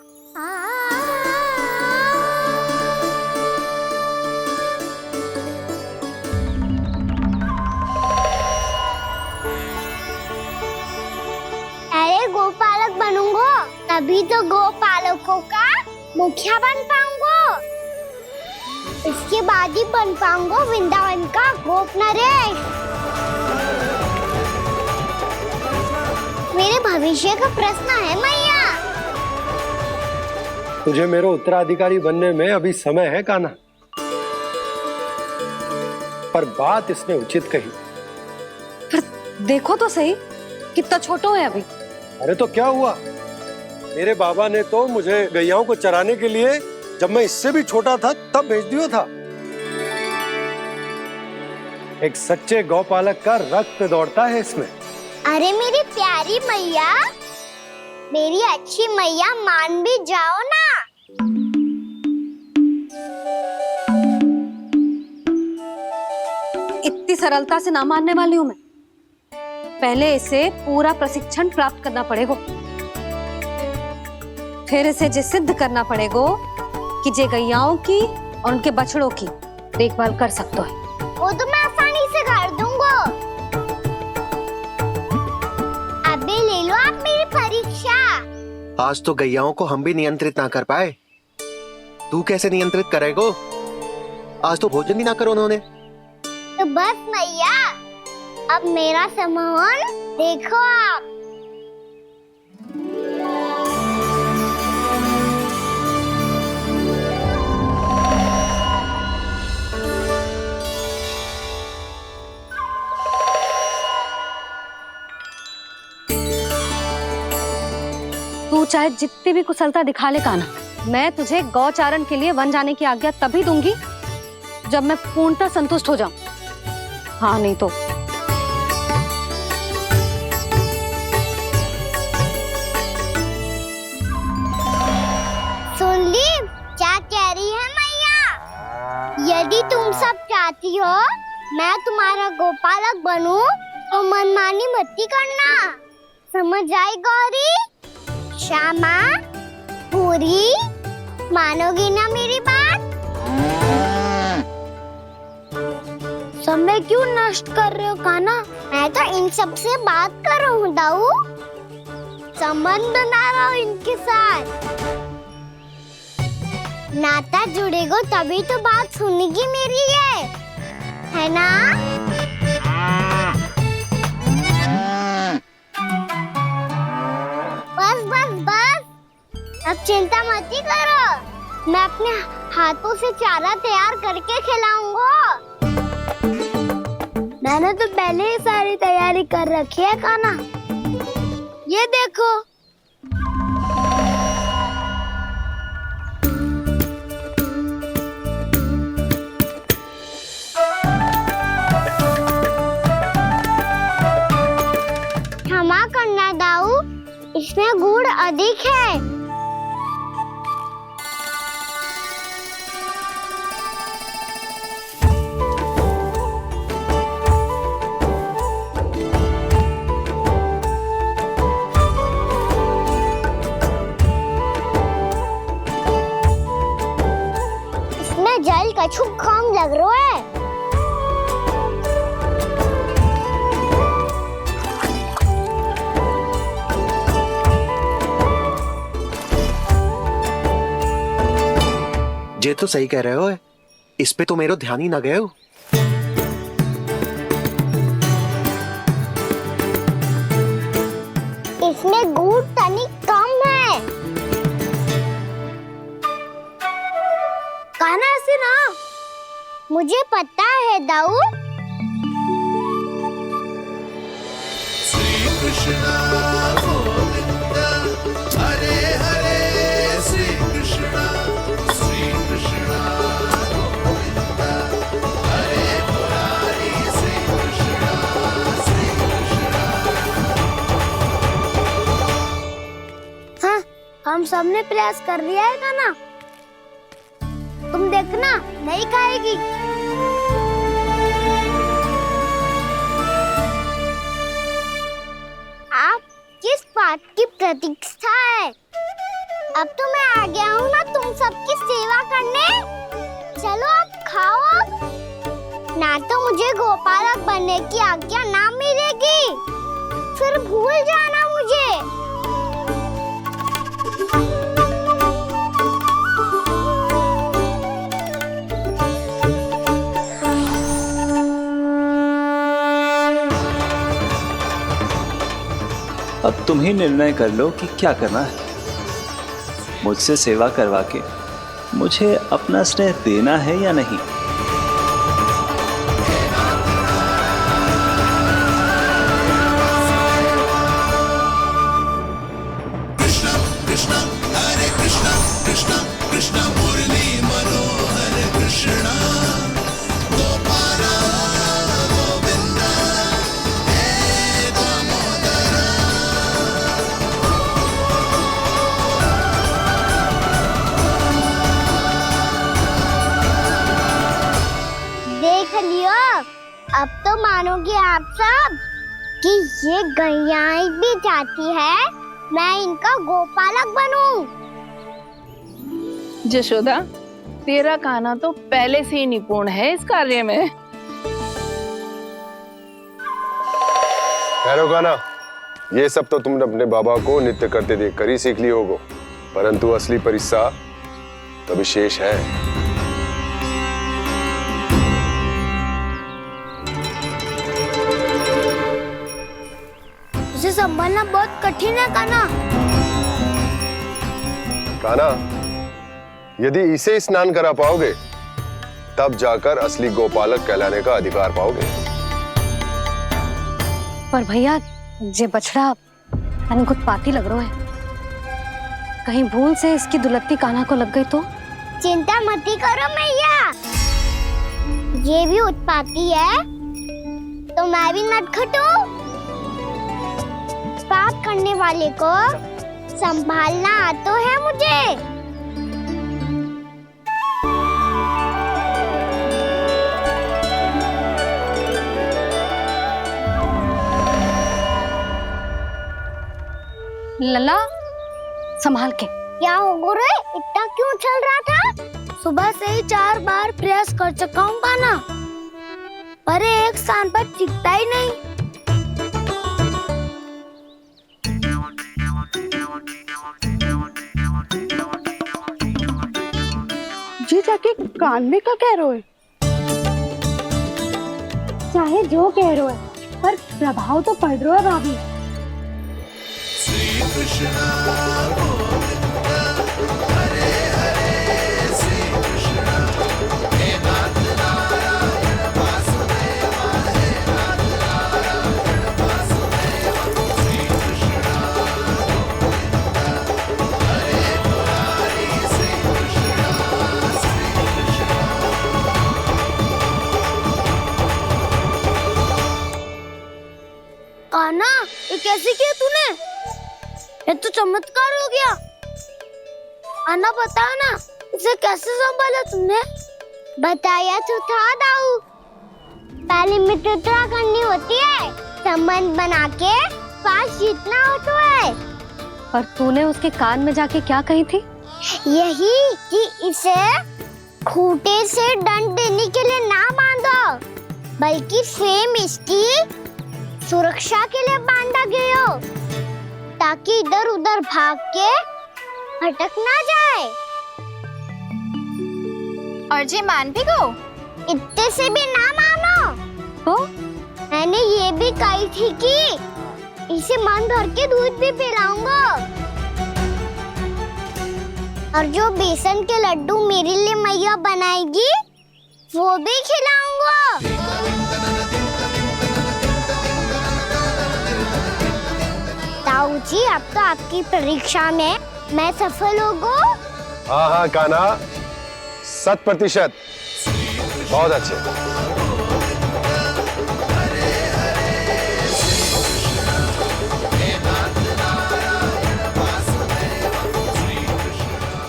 अरे गोपालक बनूंगा तभी तो गोपालकों का मुखिया बन पाऊंगा। इसके बाद ही बन पाऊंगा वृंदावन का गोप नरेश। मेरे भविष्य का प्रश्न है मैया। तुझे मेरा उत्तराधिकारी बनने में अभी समय है कान्हा, पर बात इसने उचित कही। पर देखो तो सही, कितना छोटो है अभी। अरे तो क्या हुआ, मेरे बाबा ने तो मुझे गैयाओं को चराने के लिए जब मैं इससे भी छोटा था तब भेज दिया था। एक सच्चे गौपालक का रक्त दौड़ता है इसमें। अरे मेरी प्यारी मैया, मेरी अच्छी मैया, मान भी जाओ ना। इतनी सरलता से ना मानने वाली हूं मैं। पहले इसे पूरा प्रशिक्षण प्राप्त करना पड़ेगा, फिर इसे ये सिद्ध करना पड़ेगा कि जे गैयाओं की और उनके बछड़ों की देखभाल कर सकते हैं। वो तो मैं आसानी से कर दूंगा। अबे ले लो आप मेरी परीक्षा। आज तो गैयाओं को हम भी नियंत्रित ना कर पाए, तू कैसे नियंत्रित करेगो? आज तो भोजन भी ना करो उन्होंने। तो बस मैया, अब मेरा सम्मान देखो आप। तू चाहे जितनी भी कुशलता दिखा ले कान्हा, मैं तुझे गौचारण के लिए वन जाने की आज्ञा तभी दूंगी जब मैं पूर्णतः संतुष्ट हो जाऊं। हाँ नहीं तो सुन ली क्या कह रही है मैया? यदि तुम सब चाहती हो मैं तुम्हारा गोपालक बनूं तो मनमानी मत करना, समझ आई गौरी? श्यामा, पूरी, मानोगी ना मेरी बात? समय क्यों नष्ट कर रहे हो कान्हा? मैं तो इन सब से बात कर रहा हूँ दाऊ, संबंध बना रहा हूँ इनके साथ। नाता जुड़ेगा तभी तो बात सुनेगी मेरी, है ना? बस बस बस, अब चिंता मत ही करो, मैं अपने हाथों से चारा तैयार करके खिलाऊंगा। मैंने तो पहले ही सारी तैयारी कर रखी है कान्हा, ये देखो। क्षमा करना दाऊ, इसमें गुड़ अधिक है। इसमें जल कछु कम लग रहा है। ये तो सही कह रहे हो, इस पे तो मेरा ध्यान ही ना गए हो। इसमें गुड़ तनिक कम है। कान्हा मुझे पता है दाऊ। श्री कृष्ण गोविंद हरे हरे, श्री कृष्ण गोविंद हरे मुरारी, श्री कृष्ण। हाँ, हम सबने प्रयास कर लिया है गाना। तुम देखना नहीं खाएगी। आप किस बात की प्रतीक्षा है? अब तो मैं आ गया हूँ ना तुम सबकी सेवा करने। चलो अब खाओ अब। ना तो मुझे गोपालक बनने की आज्ञा ना मिलेगी, फिर भूल जाना मुझे। अब तुम ही निर्णय कर लो कि क्या करना है। मुझसे सेवा करवा के मुझे अपना स्नेह देना है या नहीं। कृष्ण कृष्ण हरे कृष्ण, कृष्ण कृष्ण मुरली मनोहर कृष्ण, गोपाल गोविंद हे दामोदर। देख लियो, अब तो मानोगे आप सब कि ये गैयाएं भी चाहती है मैं इनका गोपालक बनूं। जशोदा, तेरा कान्हा तो पहले से ही निपुण है इस कार्य में। ठहरो गाना, ये सब तो तुमने अपने बाबा को नित्य करते देखकर ही सीख ली होगो, परंतु असली परिस्सा तो विशेष है। उसे संभालना बहुत कठिन है कान्हा। कान्हा, यदि इसे स्नान करा पाओगे तब जाकर असली गोपालक कहलाने का अधिकार पाओगे। पर भैया, ये बछड़ा उत्पाती लग रहा है। कहीं भूल से इसकी दुलत्ती कान्हा को लग गई तो? चिंता मत करो मैया, ये भी उत्पाती है तो मैं भी नटखट हूँ। पाप करने वाले को संभालना आता है मुझे। लला, संभाल के। क्या हो गुरु, इतना क्यों चल रहा था? सुबह से ही 4 बार प्रयास कर चुका हूँ कान्हा, पर एक स्थान पर टिकता ही नहीं। जी जाके कान में क्या कह रहे हो? चाहे जो कह रहे हो, पर प्रभाव तो पड़ रहा है भाभी। श्री कृष्ण गोविंद हरे हरे, श्री कृष्ण हे नाथ नारायण वासुदेव, हे नाथ नारायण वासुदेव, श्री कृष्ण गोविंद हरे मुरारी, श्री कृष्ण, श्री कृष्ण। कान्हा, ये कैसे किया तूने? ये तो चमत्कार हो गया। अन्ना बताओ ना, इसे कैसे संभाला तुमने? बताया तो था दाऊ, पहले मित्रता करनी होती है, संबंध बना के पास जीतना होता है। और तूने उसके कान में जाके क्या कही थी? यही कि इसे खूंटे से दंड देने के लिए ना बांधो, बल्कि स्वयं इसकी सुरक्षा के लिए बांधा गया हो, ताकि इधर उधर भाग के भटक ना जाए। और जी मान भी गो? इतने से भी ना मानो। तो मैंने ये भी कही थी कि इसे मन भर के दूध भी पिलाऊंगा, और जो बेसन के लड्डू मेरे लिए मैया बनाएगी वो भी खिलाऊंगा। ताऊ जी, अब तो आपकी परीक्षा में मैं सफल होगा। हाँ हाँ कान्हा, 100%। बहुत अच्छे।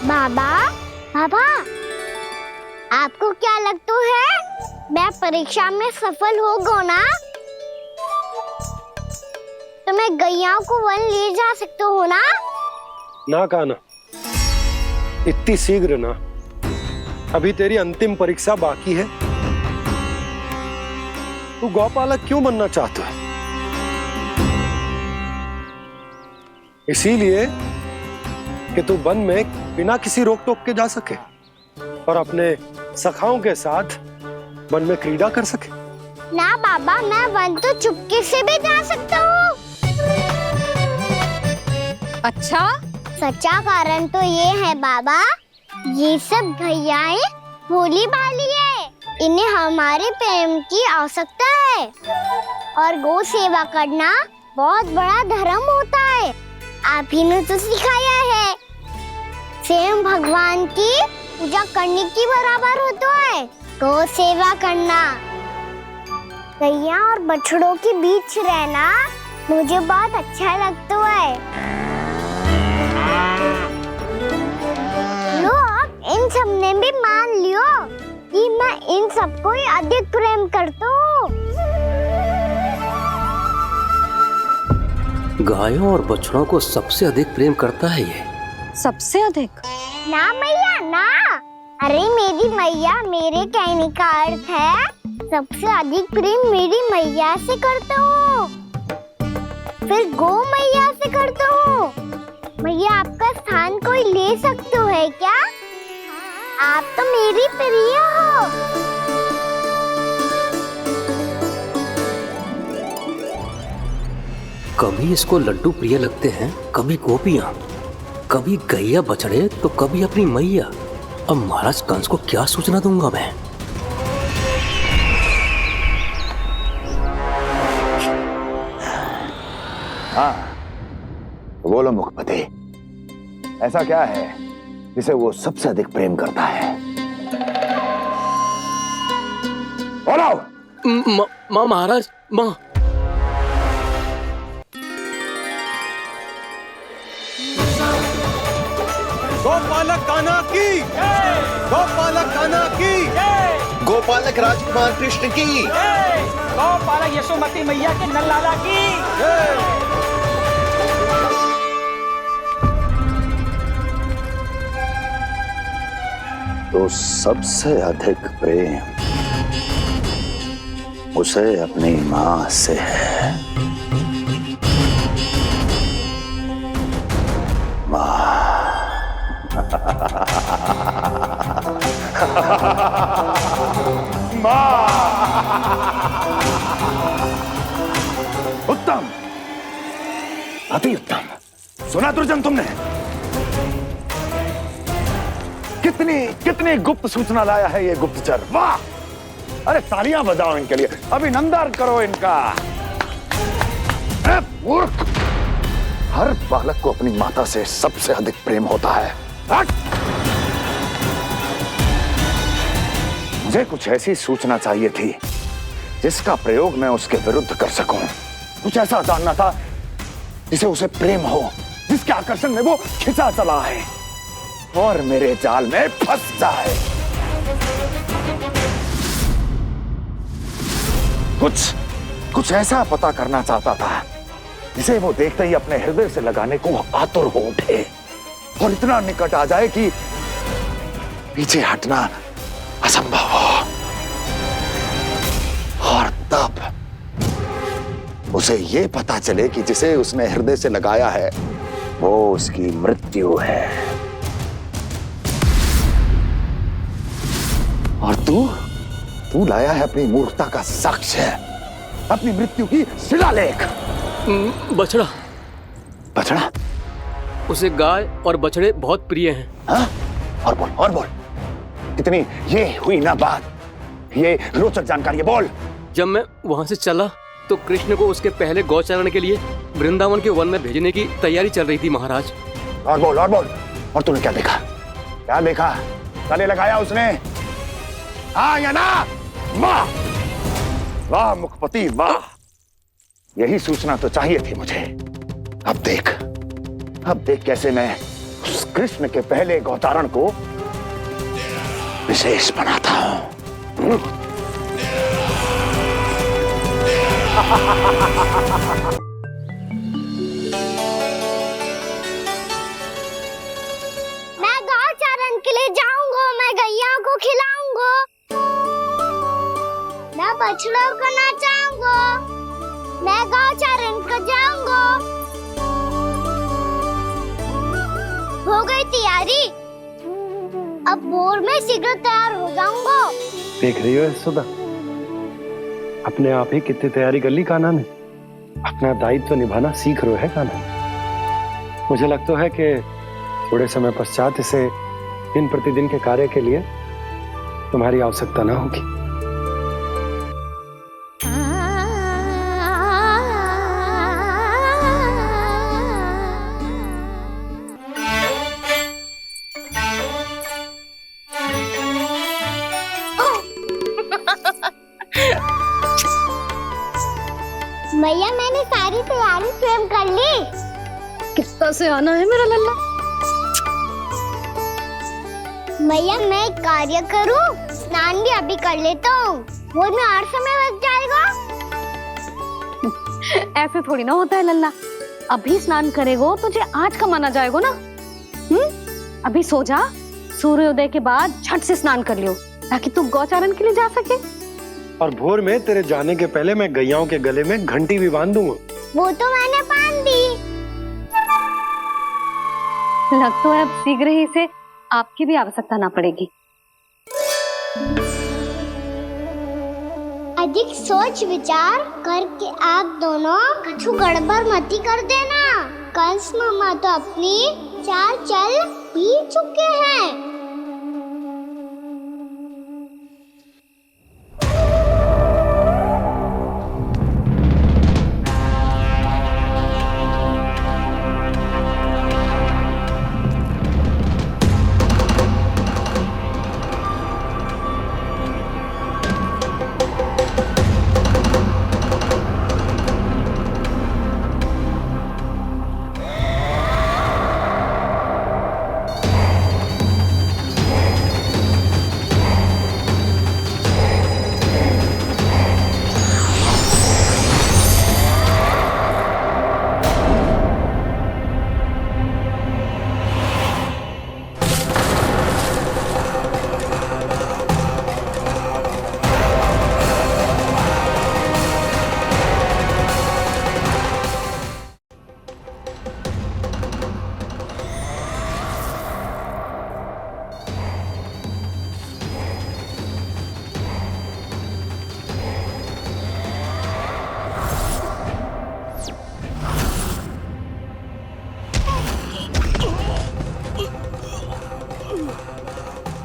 बाबा, बाबा, आपको क्या लगता है मैं परीक्षा में सफल होगा ना? तो मैं गैयाओं को वन ले जा सकता हूँ ना? ना कान्हा, इतनी शीघ्र ना। अभी तेरी अंतिम परीक्षा बाकी है। तू गौपालक क्यों बनना चाहता है? इसीलिए कि तू वन में बिना किसी रोक टोक के जा सके और अपने सखाओं के साथ वन में क्रीड़ा कर सके। ना बाबा, मैं वन तो चुपके से भी जा सकता हूँ। अच्छा? सच्चा कारण तो ये है बाबा, ये सब गैयाएं भोली भाली है, इन्हें हमारे प्रेम की आवश्यकता है और गौ सेवा करना बहुत बड़ा धर्म होता है। आप ही ने तो सिखाया है, स्वयं भगवान की पूजा करने की बराबर होता है गौ सेवा करना। गैया और बछड़ों के बीच रहना मुझे बहुत अच्छा लगता है। लो, आप इन सब ने भी मान लियो कि मैं इन सबको ही अधिक प्रेम करता हूँ। गायों और बछड़ों को सबसे अधिक प्रेम करता है ये। सबसे अधिक? ना मैया ना, अरे मेरी मैया, मेरे कहने का अर्थ है सबसे अधिक प्रेम मेरी मैया से करता हूँ, फिर गौ मैया से करता हूँ। मैया, आपका स्थान कोई ले सकते है क्या? आप तो मेरी प्रिय हो। कभी इसको लड्डू प्रिय लगते हैं, कभी गोपियां, कभी गैया बछड़े, तो कभी अपनी मैया। अब महाराज कंस को क्या सूचना दूंगा मैं? हाँ, बोलो मुखपति, ऐसा क्या है जिसे वो सबसे अधिक प्रेम करता है? बोलो। माँ महाराज, माँ। गोपालक कान्हा की, गोपालक कान्हा की, गोपालक राजकुमार कृष्ण की, गौपालक यशोमती मैया के नल्लाला की। तो सबसे अधिक प्रेम उसे अपनी मां से है। मां। उत्तम, अति उत्तम। सुना दुर्जन तुमने? कितनी कितनी गुप्त सूचना लाया है ये गुप्तचर। वाह! अरे तालियां बजाओ इनके लिए, अभिनंदन करो इनका। मूर्ख! हर बालक को अपनी माता से सबसे अधिक प्रेम होता है। मुझे कुछ ऐसी सूचना चाहिए थी जिसका प्रयोग मैं उसके विरुद्ध कर सकूं। कुछ ऐसा जानना था जिसे उसे प्रेम हो, जिसके आकर्षण में वो खिंचा चला है और मेरे जाल में फंस जाए। कुछ ऐसा पता करना चाहता था जिसे वो देखते ही अपने हृदय से लगाने को आतुर हो उठे और इतना निकट आ जाए कि पीछे हटना असंभव हो। और तब उसे ये पता चले कि जिसे उसने हृदय से लगाया है वो उसकी मृत्यु है। और तू लाया है अपनी मूर्खता का साक्ष्य, अपनी मृत्यु की शिलालेख। बछड़ा। बछड़ा? उसे गाय और बछड़े बहुत प्रिय हैं। हाँ? और बोल। कितनी ये हुई ना बात ये रोचक जानकारी है, बोल। जब मैं वहां से चला तो कृष्ण को उसके पहले गौचारण के लिए वृंदावन के वन में भेजने की तैयारी चल रही थी महाराज। और बोल, और बोल। और तूने क्या देखा? क्या देखा? गले लगाया उसने? हाँ या ना? वाह वाह मुखपति वाह, यही सूचना तो चाहिए थी मुझे। अब देख कैसे मैं उस कृष्ण के पहले गौचारण को विशेष बनाता हूं। मैं गौचारण के लिए जाऊंगा, मैं गैया को खिलाऊंगा, मैं बछड़ों को नचाऊंगा, मैं गौचारण को जाऊंगा। हो गई तैयारी, अब भोर में शीघ्र तैयार हो जाऊंगा। देख रही हो यशोदा, अपने आप ही कितनी तैयारी कर ली कान्हा ने। अपना दायित्व निभाना सीख रहे है कान्हा। मुझे लगता है कि थोड़े समय पश्चात इसे दिन प्रतिदिन के कार्य के लिए तुम्हारी आवश्यकता ना होगी। भैया मैंने सारी तैयारी स्वयं कर ली। कितना से आना है मेरा लल्ला? भैया मैं एक कार्य करूं, स्नान भी अभी कर लेता हूँ, वो में और समय लग जाएगा। ऐसे थोड़ी ना होता है लल्ला, अभी स्नान करेगो तुझे आज का माना जाएगा ना। अभी सो जा, सूर्योदय के बाद झट से स्नान कर लियो ताकि तू गौचारण के लिए जा सके। और भोर में तेरे जाने के पहले मैं गैयाओं के गले में घंटी भी बांध दूंगा। वो तो मैंने बांध दी। लग तो है अब शीघ्र ही इसे आपकी भी आवश्यकता ना पड़ेगी। अधिक सोच विचार करके आप दोनों कछु गड़बड़ मती कर देना। कंस मामा तो अपनी चाल चल ही चुके हैं।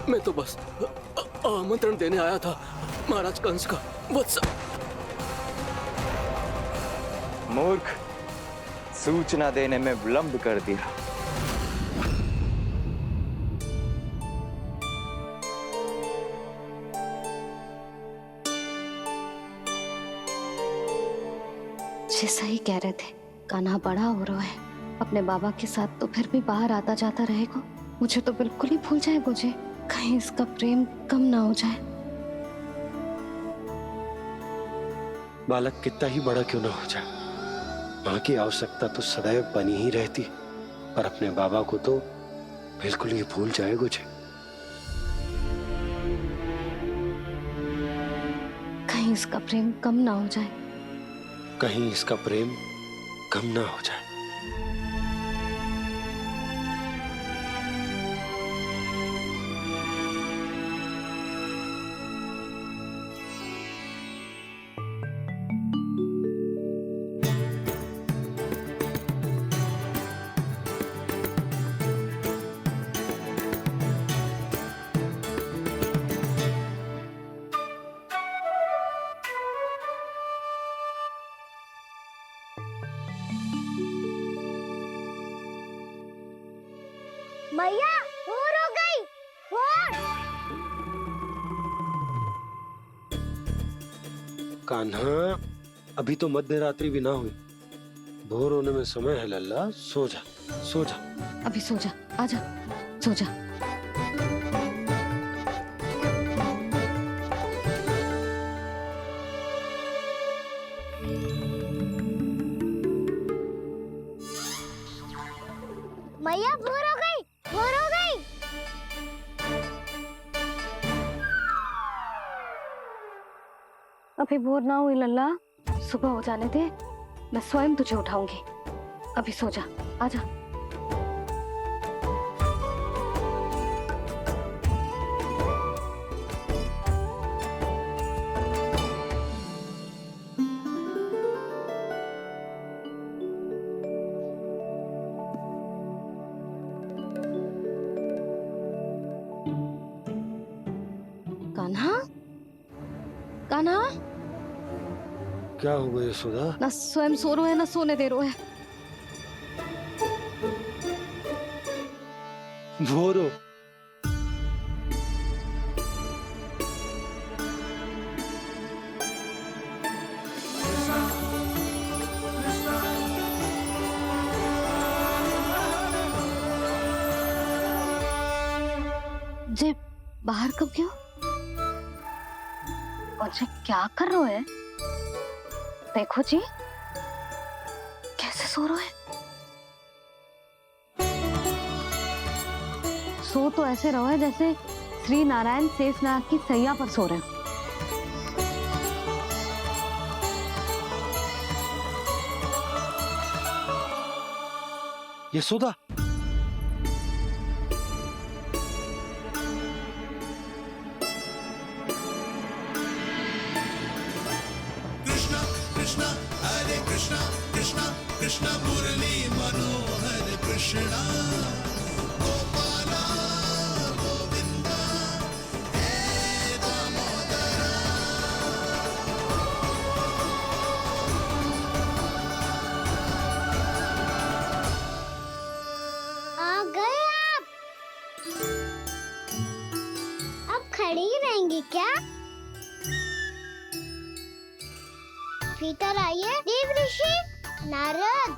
मैं तो बस आमंत्रण देने आया था महाराज कंस का। वत्स मूर्ख, सूचना देने में विलंब कर दिया। जैसा ही कह रहे थे, कान्हा बड़ा हो रहा है, अपने बाबा के साथ तो फिर भी बाहर आता जाता रहेगा। मुझे तो बिल्कुल ही भूल जाएगा मुझे, कहीं इसका प्रेम कम ना हो जाए। बालक कितना ही बड़ा क्यों ना हो जाए, माँ की आवश्यकता तो सदैव बनी ही रहती, पर अपने बाबा को तो बिल्कुल ही भूल जाए मुझे। कहीं इसका प्रेम कम ना हो जाए, कहीं इसका प्रेम कम ना हो जाए। मैया भोर हो गई। भोर। कान्हा, अभी तो मध्य रात्रि भी ना हुई, भोर होने में समय है लल्ला। सो जा, सो जा। अभी सो जा, आजा, सो जा। मैया भोर हो गई। भोर हो गई। अभी भोर ना हुई लल्ला, सुबह हो जाने दे, मैं स्वयं तुझे उठाऊंगी। अभी सो जा, आजा। कान्हा, कान्हा, क्या हो गया यशोदा? ना स्वयं सो रहे है ना सोने दे रहे है। भोर हो। जे बाहर कब क्यों? और जे क्या कर रहे है? देखो जी, कैसे सो रहे हैं। सो तो ऐसे रहो है जैसे श्री नारायण शेषनाग की सैया पर सो रहे हो। यशोदा, कृष्णा कृष्णा हरे कृष्णा कृष्णा कृष्णा मुरली मनोहर कृष्णा गोपाला गोविंदा हे दामोदरा। आ गए आप। अब खड़ी ही रहेंगी क्या? भीतर आइए। देव ऋषि नारद,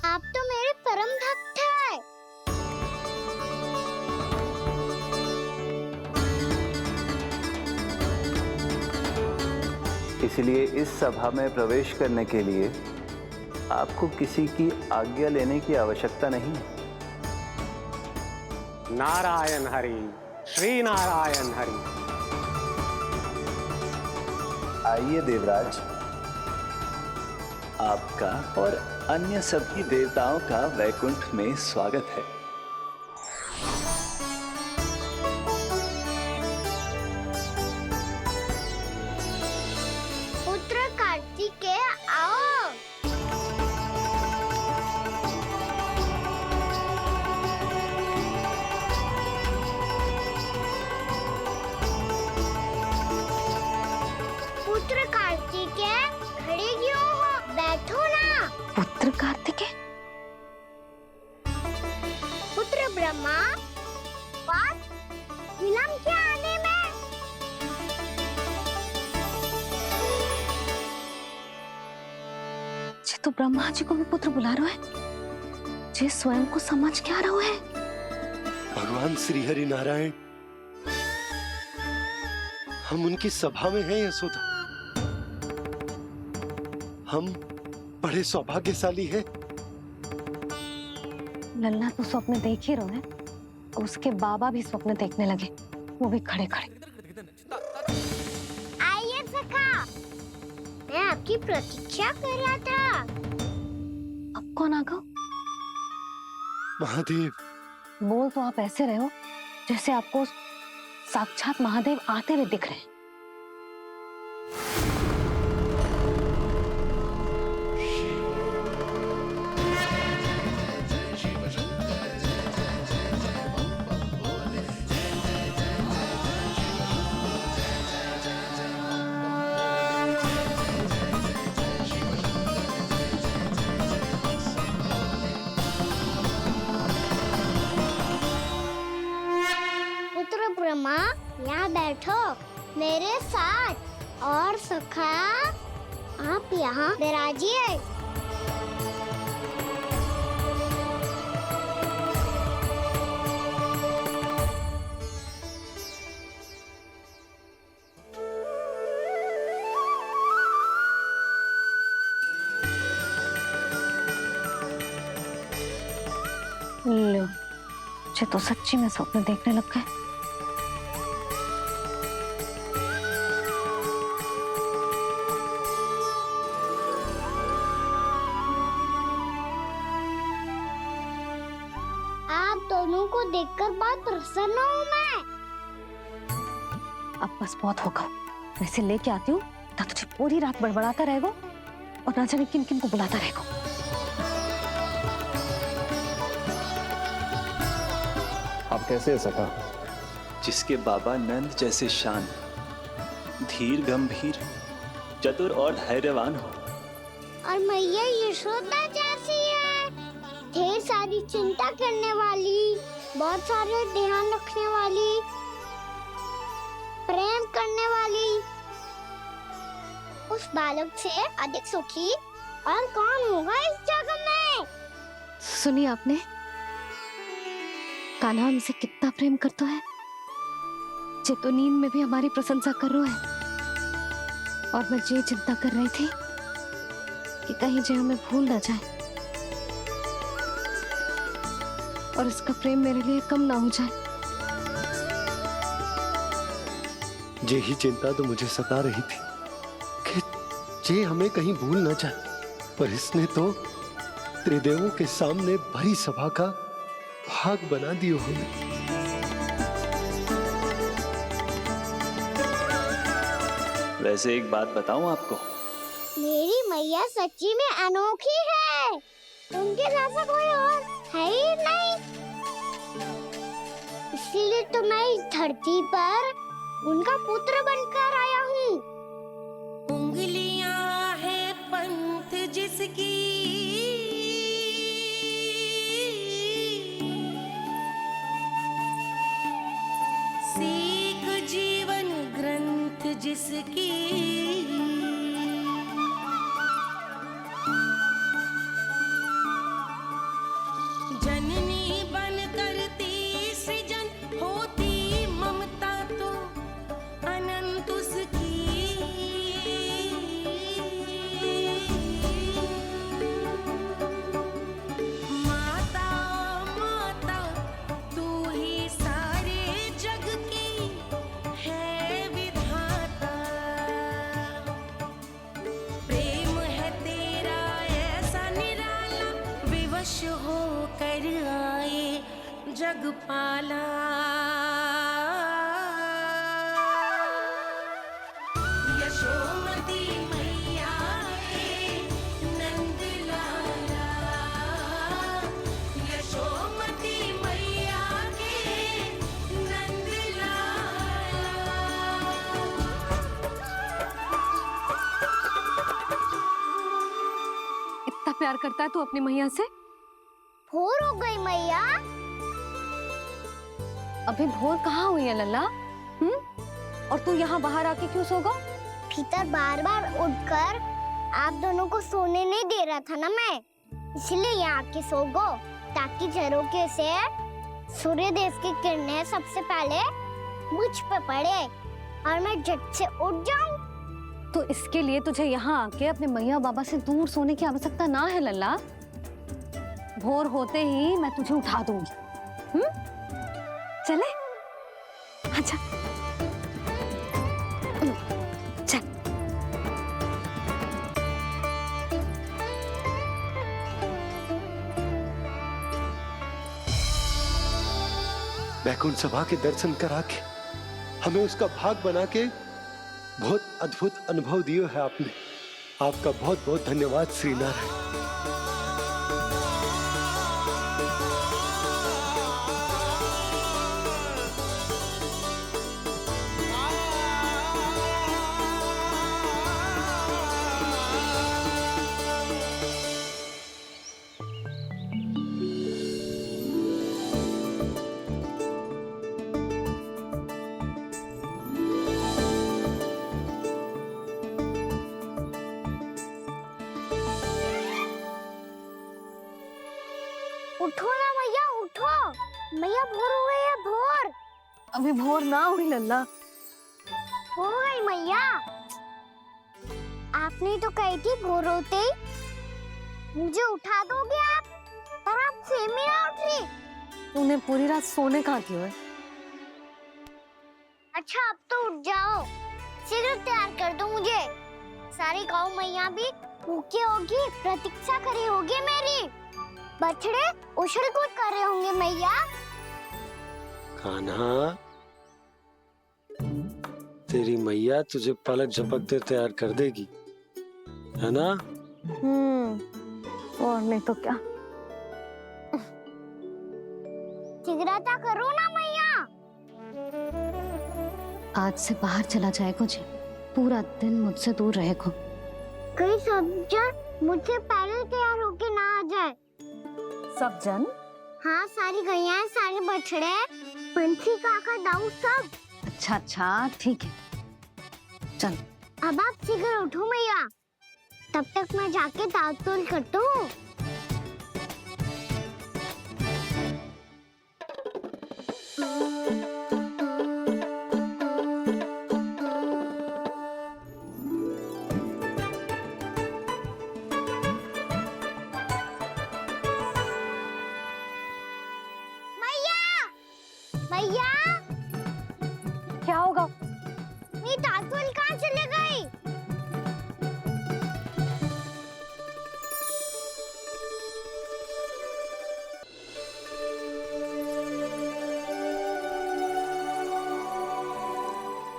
आप तो मेरे परम भक्त हैं। इसलिए इस सभा में प्रवेश करने के लिए आपको किसी की आज्ञा लेने की आवश्यकता नहीं है। नारायण हरि, श्री नारायण हरि। आइए देवराज, आपका और अन्य सभी देवताओं का वैकुंठ में स्वागत है। पुत्र कार्तिकेय आओ। पुत्र कार्तिकेय खड़े क्यों हो? बैठो ना। पुत्र कार्तिकेय? पुत्र ब्रह्मा, बात विलंब क्या आने में? जे तो ब्रह्मा जी को भी पुत्र बुला रहे है, जे स्वयं को समझ क्या रहा है। भगवान श्री हरि नारायण, हम उनकी सभा में हैं यशोदा। हम बड़े सौभाग्यशाली हैं। लल्ला तो स्वप्न देख ही रहे हैं, और उसके बाबा भी स्वप्न देखने लगे, वो भी खड़े खड़े। आइए सखा, मैं आपकी प्रतीक्षा कर रहा था। अब कौन आ गया? महादेव। बोल तो आप ऐसे रहे हो जैसे आपको साक्षात महादेव आते हुए दिख रहे हैं। बैठो मेरे साथ। और सखा आप यहाँ विराजिए। लो, मुझे तो सच्ची में स्वप्न देखने लग गए। आप दोनों को देखकर बहुत प्रसन्न हूँ मैं। अब बस बहुत होगा, वैसे लेके आती हूँ ना, तुझे पूरी रात बड़बड़ाता रहेगा और ना जाने किन किन को बुलाता रहेगा। आप कैसे है सखा? जिसके बाबा नंद जैसे शांत, धीर गंभीर, चतुर और धैर्यवान हो। और मैया यशोदा जैसी है, ढेर सारी चिंता करने वाली, बहुत सारे ध्यान रखने वाली, प्रेम करने वाली। उस बालक से अधिक सुखी और कौन होगा इस जगत में? सुनिए आपने, कान्हा हमसे कितना प्रेम करता है, जे तो नींद में भी हमारी प्रशंसा कर रहा है। और मैं ये चिंता कर रही थी कि कहीं जे हमें भूल ना जाए और इसका प्रेम मेरे लिए कम ना हो जाए। यही चिंता तो मुझे सता रही थी कि जे हमें कहीं भूल ना जाए, पर इसने तो त्रिदेवों के सामने भरी सभा का भाग बना दियो हमें। वैसे एक बात बताऊं आपको, मेरी मैया सच्ची में अनोखी है, उनके जैसा कोई और है ही नहीं। इसीलिए तो मैं इस धरती पर उनका पुत्र बनकर आया हूँ। उंगलियां है पंथ जिसकी, सीख जीवन ग्रंथ जिसकी, जननी बन करती सृजन होती ममता तो अनंत उसकी। माता माता तू ही सारे जग की है विधाता, प्रेम है तेरा ऐसा निराला, विवश होकर आए जग पाला। यशोमती मैया के नंद लाला, यशोमती मैया के नंद लाला। इतना प्यार करता है तू अपनी मैया से? भोर हो गई मैया। अभी भोर कहाँ हुई है लल्ला? और तू यहाँ बाहर आके क्यों सो गया? भीतर बार बार उठकर आप दोनों को सोने नहीं दे रहा था ना मैं, इसलिए यहाँ आके सो गो, ताकि झरोखे से सूर्य देव की किरणें सबसे पहले मुझ पे पड़े और मैं झट से उठ जाऊं। तो इसके लिए तुझे यहाँ आके अपने मैया बाबा से दूर सोने की आवश्यकता ना है लल्ला। भोर होते ही मैं तुझे उठा दूंगी। चले? अच्छा चल। वैकुंठ सभा के दर्शन करा के हमें उसका भाग बना के बहुत अद्भुत अनुभव दियो है आपने। आपका बहुत बहुत धन्यवाद श्रीनारायण। मैया भोर हो गई है, भोर। अभी भोर ना हुई लल्ला। हो गई मैया। आपने तो कही थी भोर होते ही मुझे उठा दोगे आप, पर आप फिर भी ना उठ रही। तूने पूरी रात सोने कहाँ की है? अच्छा अब तो उठ जाओ, शीघ्र तैयार कर दो मुझे। सारी गाँव मैया भी भूखी होगी, प्रतीक्षा करी होगी मेरी। बछड़े उछल कूद कर रहे होंगे मैया। कान्हा, तेरी मैया तुझे पलक झपकते तैयार कर देगी, है ना? और नहीं तो क्या। शीघ्रता करो ना मैया। आज से बाहर चला जाएगा जी, पूरा दिन मुझसे दूर रहेगा। कहीं सब जन मुझसे पहले तैयार होके ना आ जाए। सब जन? हाँ, सारी गैया, सारे बछड़े, पंछी, काका, दाऊ सब। अच्छा अच्छा ठीक है, चल। अब आप शीघ्र उठो मैया, तब तक मैं जाके दांत तोल करता हूँ। मैया, क्या होगा? मेरी दांत तोल कहाँ चले गई?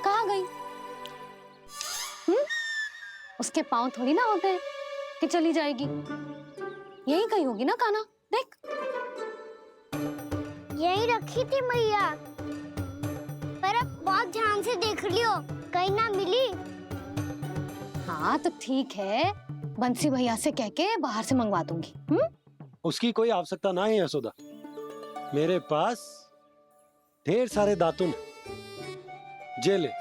कहाँ गई? उसके पाँव थोड़ी ना होते हैं कि चली जाएगी। यही कहीं होगी ना कान्हा, देख। यही रखी थी मैया, पर अब बहुत ध्यान से देख लियो, कहीं ना मिली। हाँ तो ठीक है, बंसी भैया से कह के बाहर से मंगवा दूंगी। उसकी कोई आवश्यकता ना है यशोदा, मेरे पास ढेर सारे दातुन, जे ले।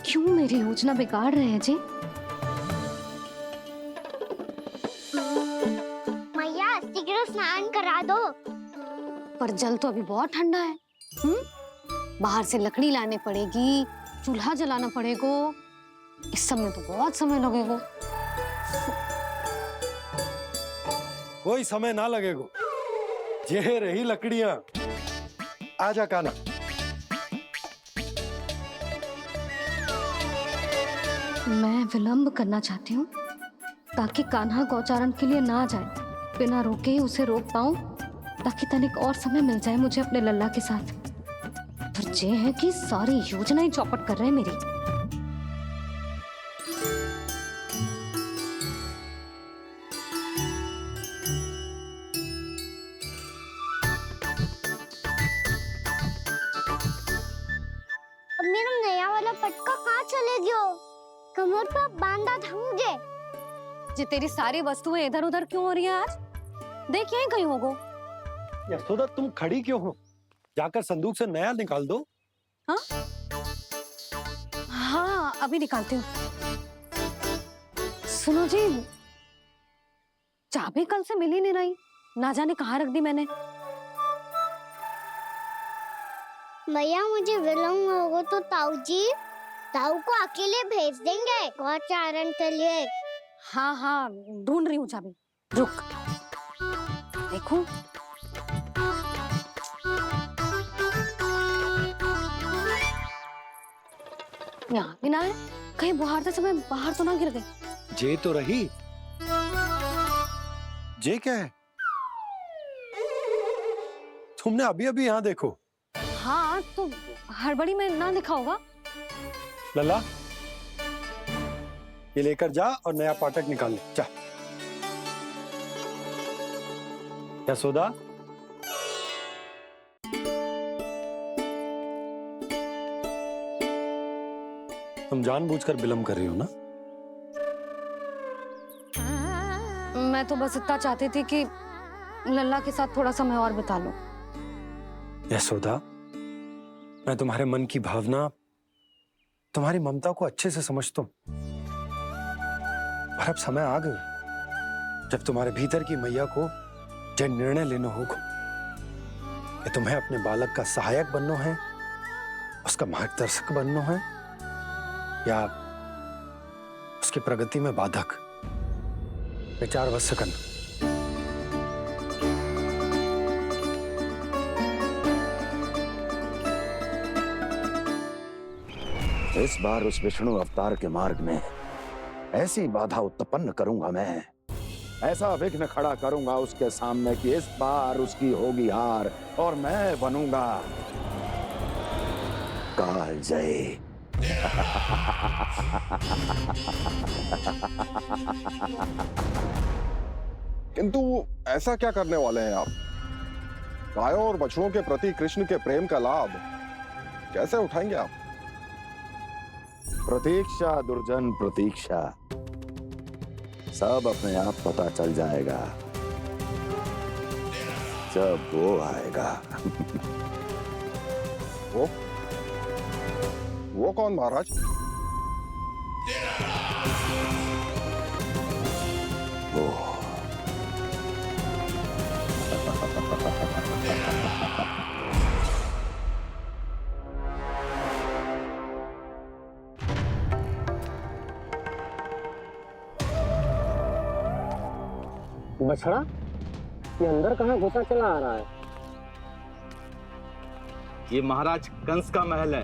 क्यों मेरी योजना बिगाड़ रहे हैं जी? मैया शीघ्र स्नान करा दो। पर जल तो अभी बहुत ठंडा है। बाहर से लकड़ी लाने पड़ेगी, चूल्हा जलाना पड़ेगा। इस सब में तो बहुत समय लगेगा। कोई समय ना लगेगा, ये रही लकड़ियां। आजा कान्हा। मैं विलंब करना चाहती हूँ ताकि कान्हा गौचारण के लिए ना जाए। बिना रोके ही उसे रोक पाऊं, ताकि तनिक और समय मिल जाए मुझे अपने लल्ला के साथ। पर ये है कि सारी योजना ही चौपट कर रहे हैं मेरी। अब मेरा नया वाला पटका कहाँ चले गयो? कमर पर बांधा था मुझे। जी तेरी सारी वस्तुएं इधर उधर क्यों हो रही है आज? देख यहीं कहीं होगो। यशोदा तुम खड़ी क्यों हो? जाकर संदूक से नया निकाल दो। हाँ हाँ अभी निकालती हूँ। सुनो जी, चाबी कल से मिल ही नहीं रही, ना जाने कहाँ रख दी मैंने। मैया मुझे विलम्ब होगा तो ताऊ को अकेले भेज देंगे गौचारण के लिए। हाँ हाँ ढूंढ रही हूँ चाबी, रुक। देखूं। यहाँ भी ना है, कहीं बुहारते समय बाहर तो ना गिर गई। जे तो रही। जे क्या है? तुमने अभी अभी यहाँ देखो। हाँ तो हड़बड़ी में ना दिखा होगा। लल्ला, ये लेकर जा और नया पाठक निकाल ले, जा। यशोदा, तुम जानबूझकर विलंब कर रही हो ना? मैं तो बस इतना चाहती थी कि लल्ला के साथ थोड़ा समय और बिता लो। यशोदा, मैं तुम्हारे मन की भावना तुम्हारी ममता को अच्छे से समझता हूं, पर अब समय आ गया जब तुम्हारे भीतर की मैया को यह निर्णय लेना होगा कि तुम्हें अपने बालक का सहायक बनना है, उसका मार्गदर्शक बनना है, या उसकी प्रगति में बाधक। विचार अवश्य करना। इस बार उस विष्णु अवतार के मार्ग में ऐसी बाधा उत्पन्न करूंगा मैं, ऐसा विघ्न खड़ा करूंगा उसके सामने कि इस बार उसकी होगी हार और मैं बनूंगा कालजयी। किंतु ऐसा क्या करने वाले हैं आप? गायों और बछड़ों के प्रति कृष्ण के प्रेम का लाभ कैसे उठाएंगे आप? प्रतीक्षा दुर्जन प्रतीक्षा, सब अपने आप पता चल जाएगा जब वो आएगा। वो कौन महाराज? वो बछड़ा, ये अंदर कहाँ घुसा चला आ रहा है? ये महाराज कंस का महल है,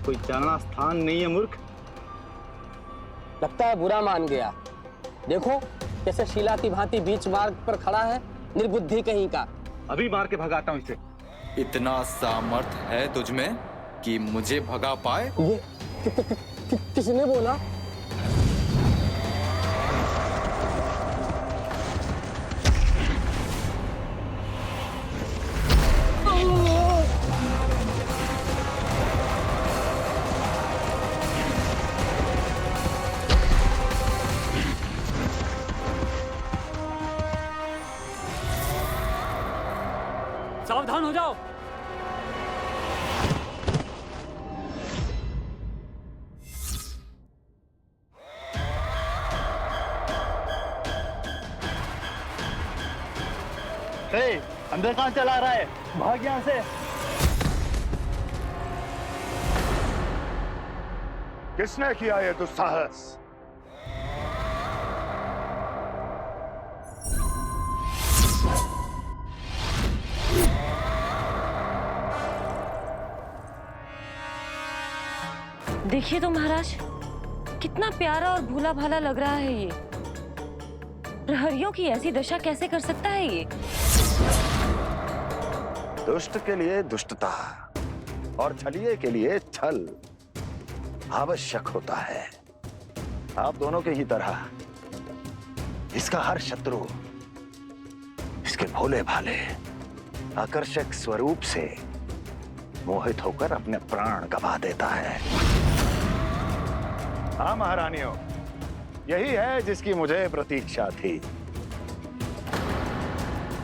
कोई जाना स्थान नहीं है मूर्ख। लगता है बुरा मान गया। देखो कैसे शीला की भांति बीच मार्ग पर खड़ा है, निर्बुद्धि कहीं का। अभी मार के भगाता हूँ इसे। इतना सामर्थ है तुझमें कि मुझे भगा पाए? ये किसने बोला? सावधान हो जाओ। अंदर कहाँ चला रहा है? भाग यहाँ से। किसने किया ये दुस्साहस? देखिए तो महाराज, कितना प्यारा और भोला भाला लग रहा है ये। प्रहरियों की ऐसी दशा कैसे कर सकता है ये? दुष्ट के लिए दुष्टता और छलिए के लिए छल आवश्यक होता है। आप दोनों के ही तरह इसका हर शत्रु इसके भोले भाले आकर्षक स्वरूप से मोहित होकर अपने प्राण गवा देता है। हाँ महारानियों, यही है जिसकी मुझे प्रतीक्षा थी।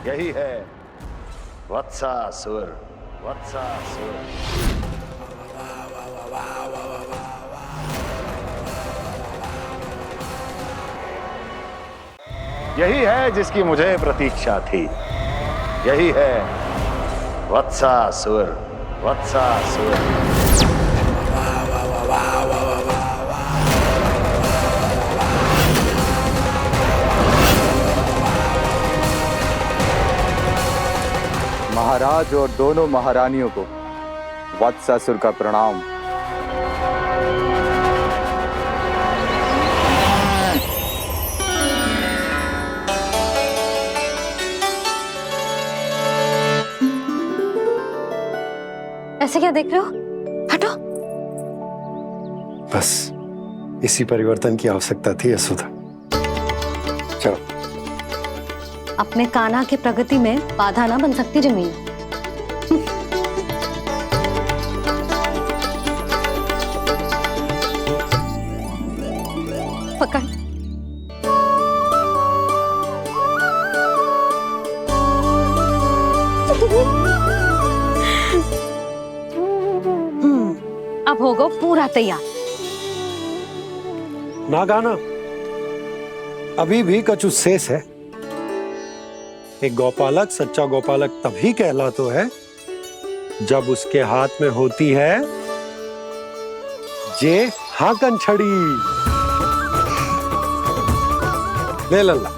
यही है वत्सासुर। वत्सासुर यही है जिसकी मुझे प्रतीक्षा थी। यही है वत्सासुर। वत्सासुर महाराज और दोनों महारानियों को वत्सासुर का प्रणाम। ऐसे क्या देख रहे हो? हटो। बस इसी परिवर्तन की आवश्यकता थी यशोदा। चलो। अपने कान्हा की प्रगति में बाधा ना बन सकती जमीन। पकड़। अब होगा पूरा तैयार। ना गाना, अभी भी कछु शेष है। एक गौपालक सच्चा गौपालक तभी कहलाता है जब उसके हाथ में होती है जे हाकन छड़ी। ले लल्ला।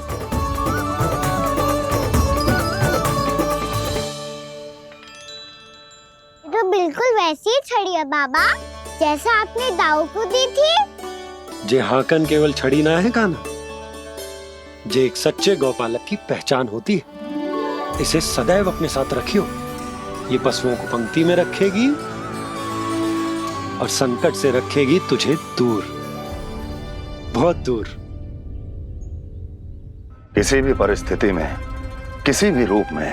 ये तो बिल्कुल वैसी ही छड़ी है बाबा, जैसा आपने दाऊ को दी थी। जे हाकन केवल छड़ी ना है काना, जे एक सच्चे गौपालक की पहचान होती है। इसे सदैव अपने साथ रखियो। ये पशुओं को पंक्ति में रखेगी और संकट से रखेगी तुझे दूर, बहुत दूर। किसी भी परिस्थिति में, किसी भी रूप में,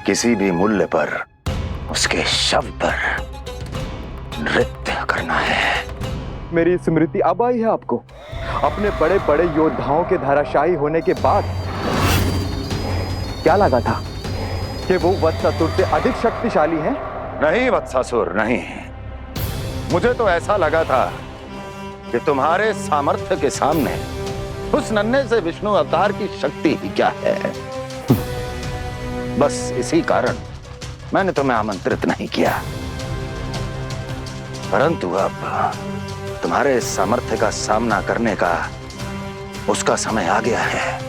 किसी भी मूल्य पर उसके शव पर नृत्य करना है। मेरी स्मृति अब आई है आपको? अपने बड़े बड़े योद्धाओं के धराशायी होने के बाद क्या लगा था कि वो वत्सासुर से अधिक शक्तिशाली हैं? नहीं वत्सासुर, नहीं। मुझे तो ऐसा लगा था कि तुम्हारे सामर्थ्य के सामने उस नन्हे से विष्णु अवतार की शक्ति ही क्या है। बस इसी कारण मैंने तुम्हें आमंत्रित नहीं किया। परंतु अब तुम्हारे सामर्थ्य का सामना करने का उसका समय आ गया है।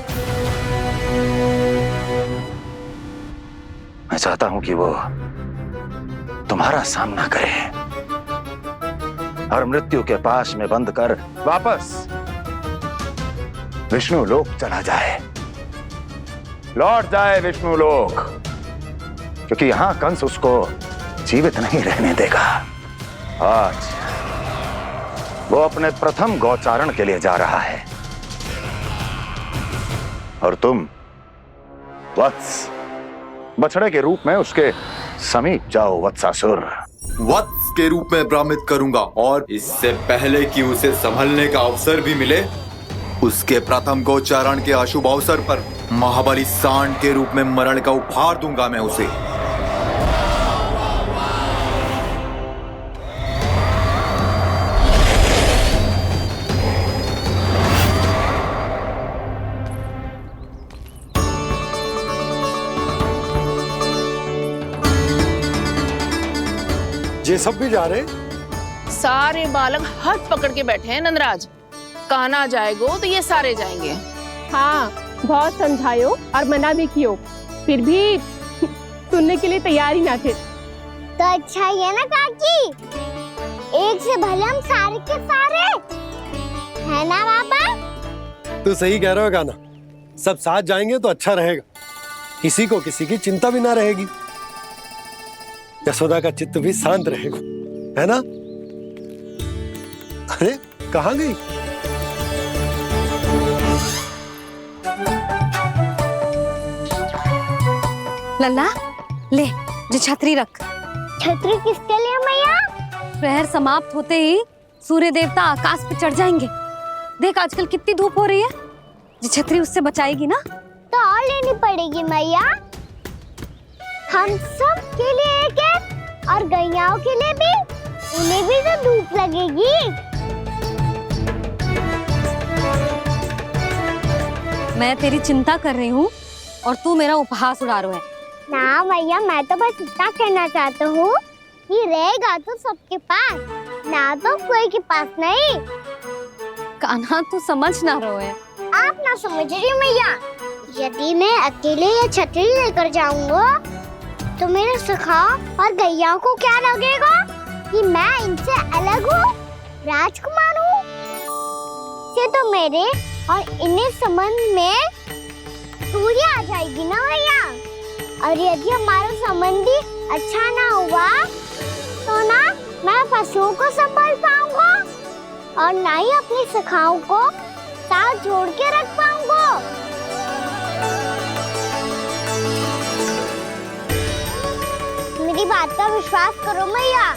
मैं चाहता हूं कि वो तुम्हारा सामना करे और मृत्यु के पाश में बंद कर वापस विष्णु लोक चला जाए, लौट जाए विष्णु लोक, क्योंकि यहां कंस उसको जीवित नहीं रहने देगा। आज वो अपने प्रथम गौचारण के लिए जा रहा है और तुम वत्स, बछड़े के रूप में उसके समीप जाओ वत्सासुर। वत्स के रूप में भ्रमित करूंगा और इससे पहले कि उसे संभलने का अवसर भी मिले, उसके प्रथम गोचारण के अशुभ अवसर पर महाबली सांड के रूप में मरण का उपहार दूंगा मैं उसे। ये सब भी जा रहे? सारे बालक हाथ पकड़ के बैठे हैं नंदराज। कान्हा जाएगो तो ये सारे जाएंगे। हाँ, बहुत समझायो और मना भी कियो, फिर भी सुनने के लिए तैयार ही ना थे। तो अच्छा ही है ना काकी, एक से भले हम सारे के सारे, है ना बाबा? तू सही कह रहे हो गाना, सब साथ जाएंगे तो अच्छा रहेगा, किसी को किसी की चिंता भी ना रहेगी, यशोदा का चित्त भी शांत रहेगा, है ना? अरे कहाँ गई? लल्ला ले, जो छतरी रख। छतरी किसके लिए मैया? प्रहर समाप्त होते ही सूर्य देवता आकाश पे चढ़ जाएंगे। देख आजकल कितनी धूप हो रही है, जो छतरी उससे बचाएगी ना। तो और लेनी पड़ेगी मैया, हम सब के लिए एक एक और गैयाओं के लिए भी, उन्हें भी तो धूप लगेगी। मैं तेरी चिंता कर रही हूँ और तू मेरा उपहास उड़ा रहा है। ना मैया, मैं तो बस इतना कहना चाहता हूँ कि रहेगा तो सबके पास, ना तो कोई के पास नहीं। कान्हा तू समझ ना रहो है। आप ना समझ रही मैया, यदि मैं अकेले ये छतरी लेकर जाऊंगा तो मेरे सखा और गैयाओं को क्या लगेगा कि मैं इनसे अलग हूँ, राजकुमार हूँ। ये तो मेरे और इन्हें संबंध में दूरी आ जाएगी ना भैया। और यदि हमारा संबंध ही अच्छा ना हुआ तो ना मैं पशुओं को संभाल पाऊंगा और ना ही अपनी सखाओं को साथ जोड़ के रख पाऊंगा। मेरी बात का विश्वास करो मैया,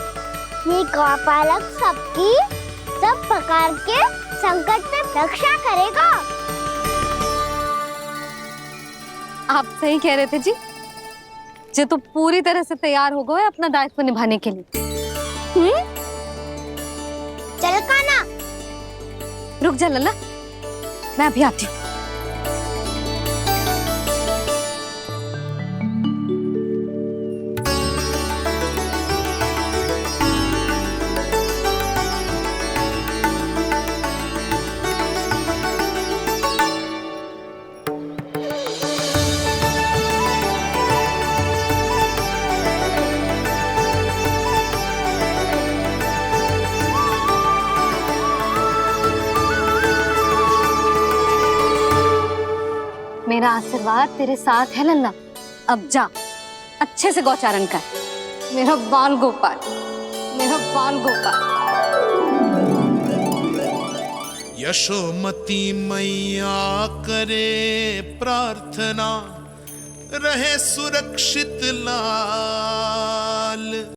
ये गौपालक सबकी सब प्रकार के संकट से रक्षा करेगा। आप सही कह रहे थे जी, जो तो पूरी तरह से तैयार हो गए अपना दायित्व निभाने के लिए। चल कान्हा। रुक जा लल्ला, मैं अभी आती हूँ। मेरा आशीर्वाद तेरे साथ है लल्ला। अब जा, अच्छे से गौचारण कर। मेरा बाल गोपाल, मेरा बाल गोपाल। यशोमती मैया करे प्रार्थना, रहे सुरक्षित लाल।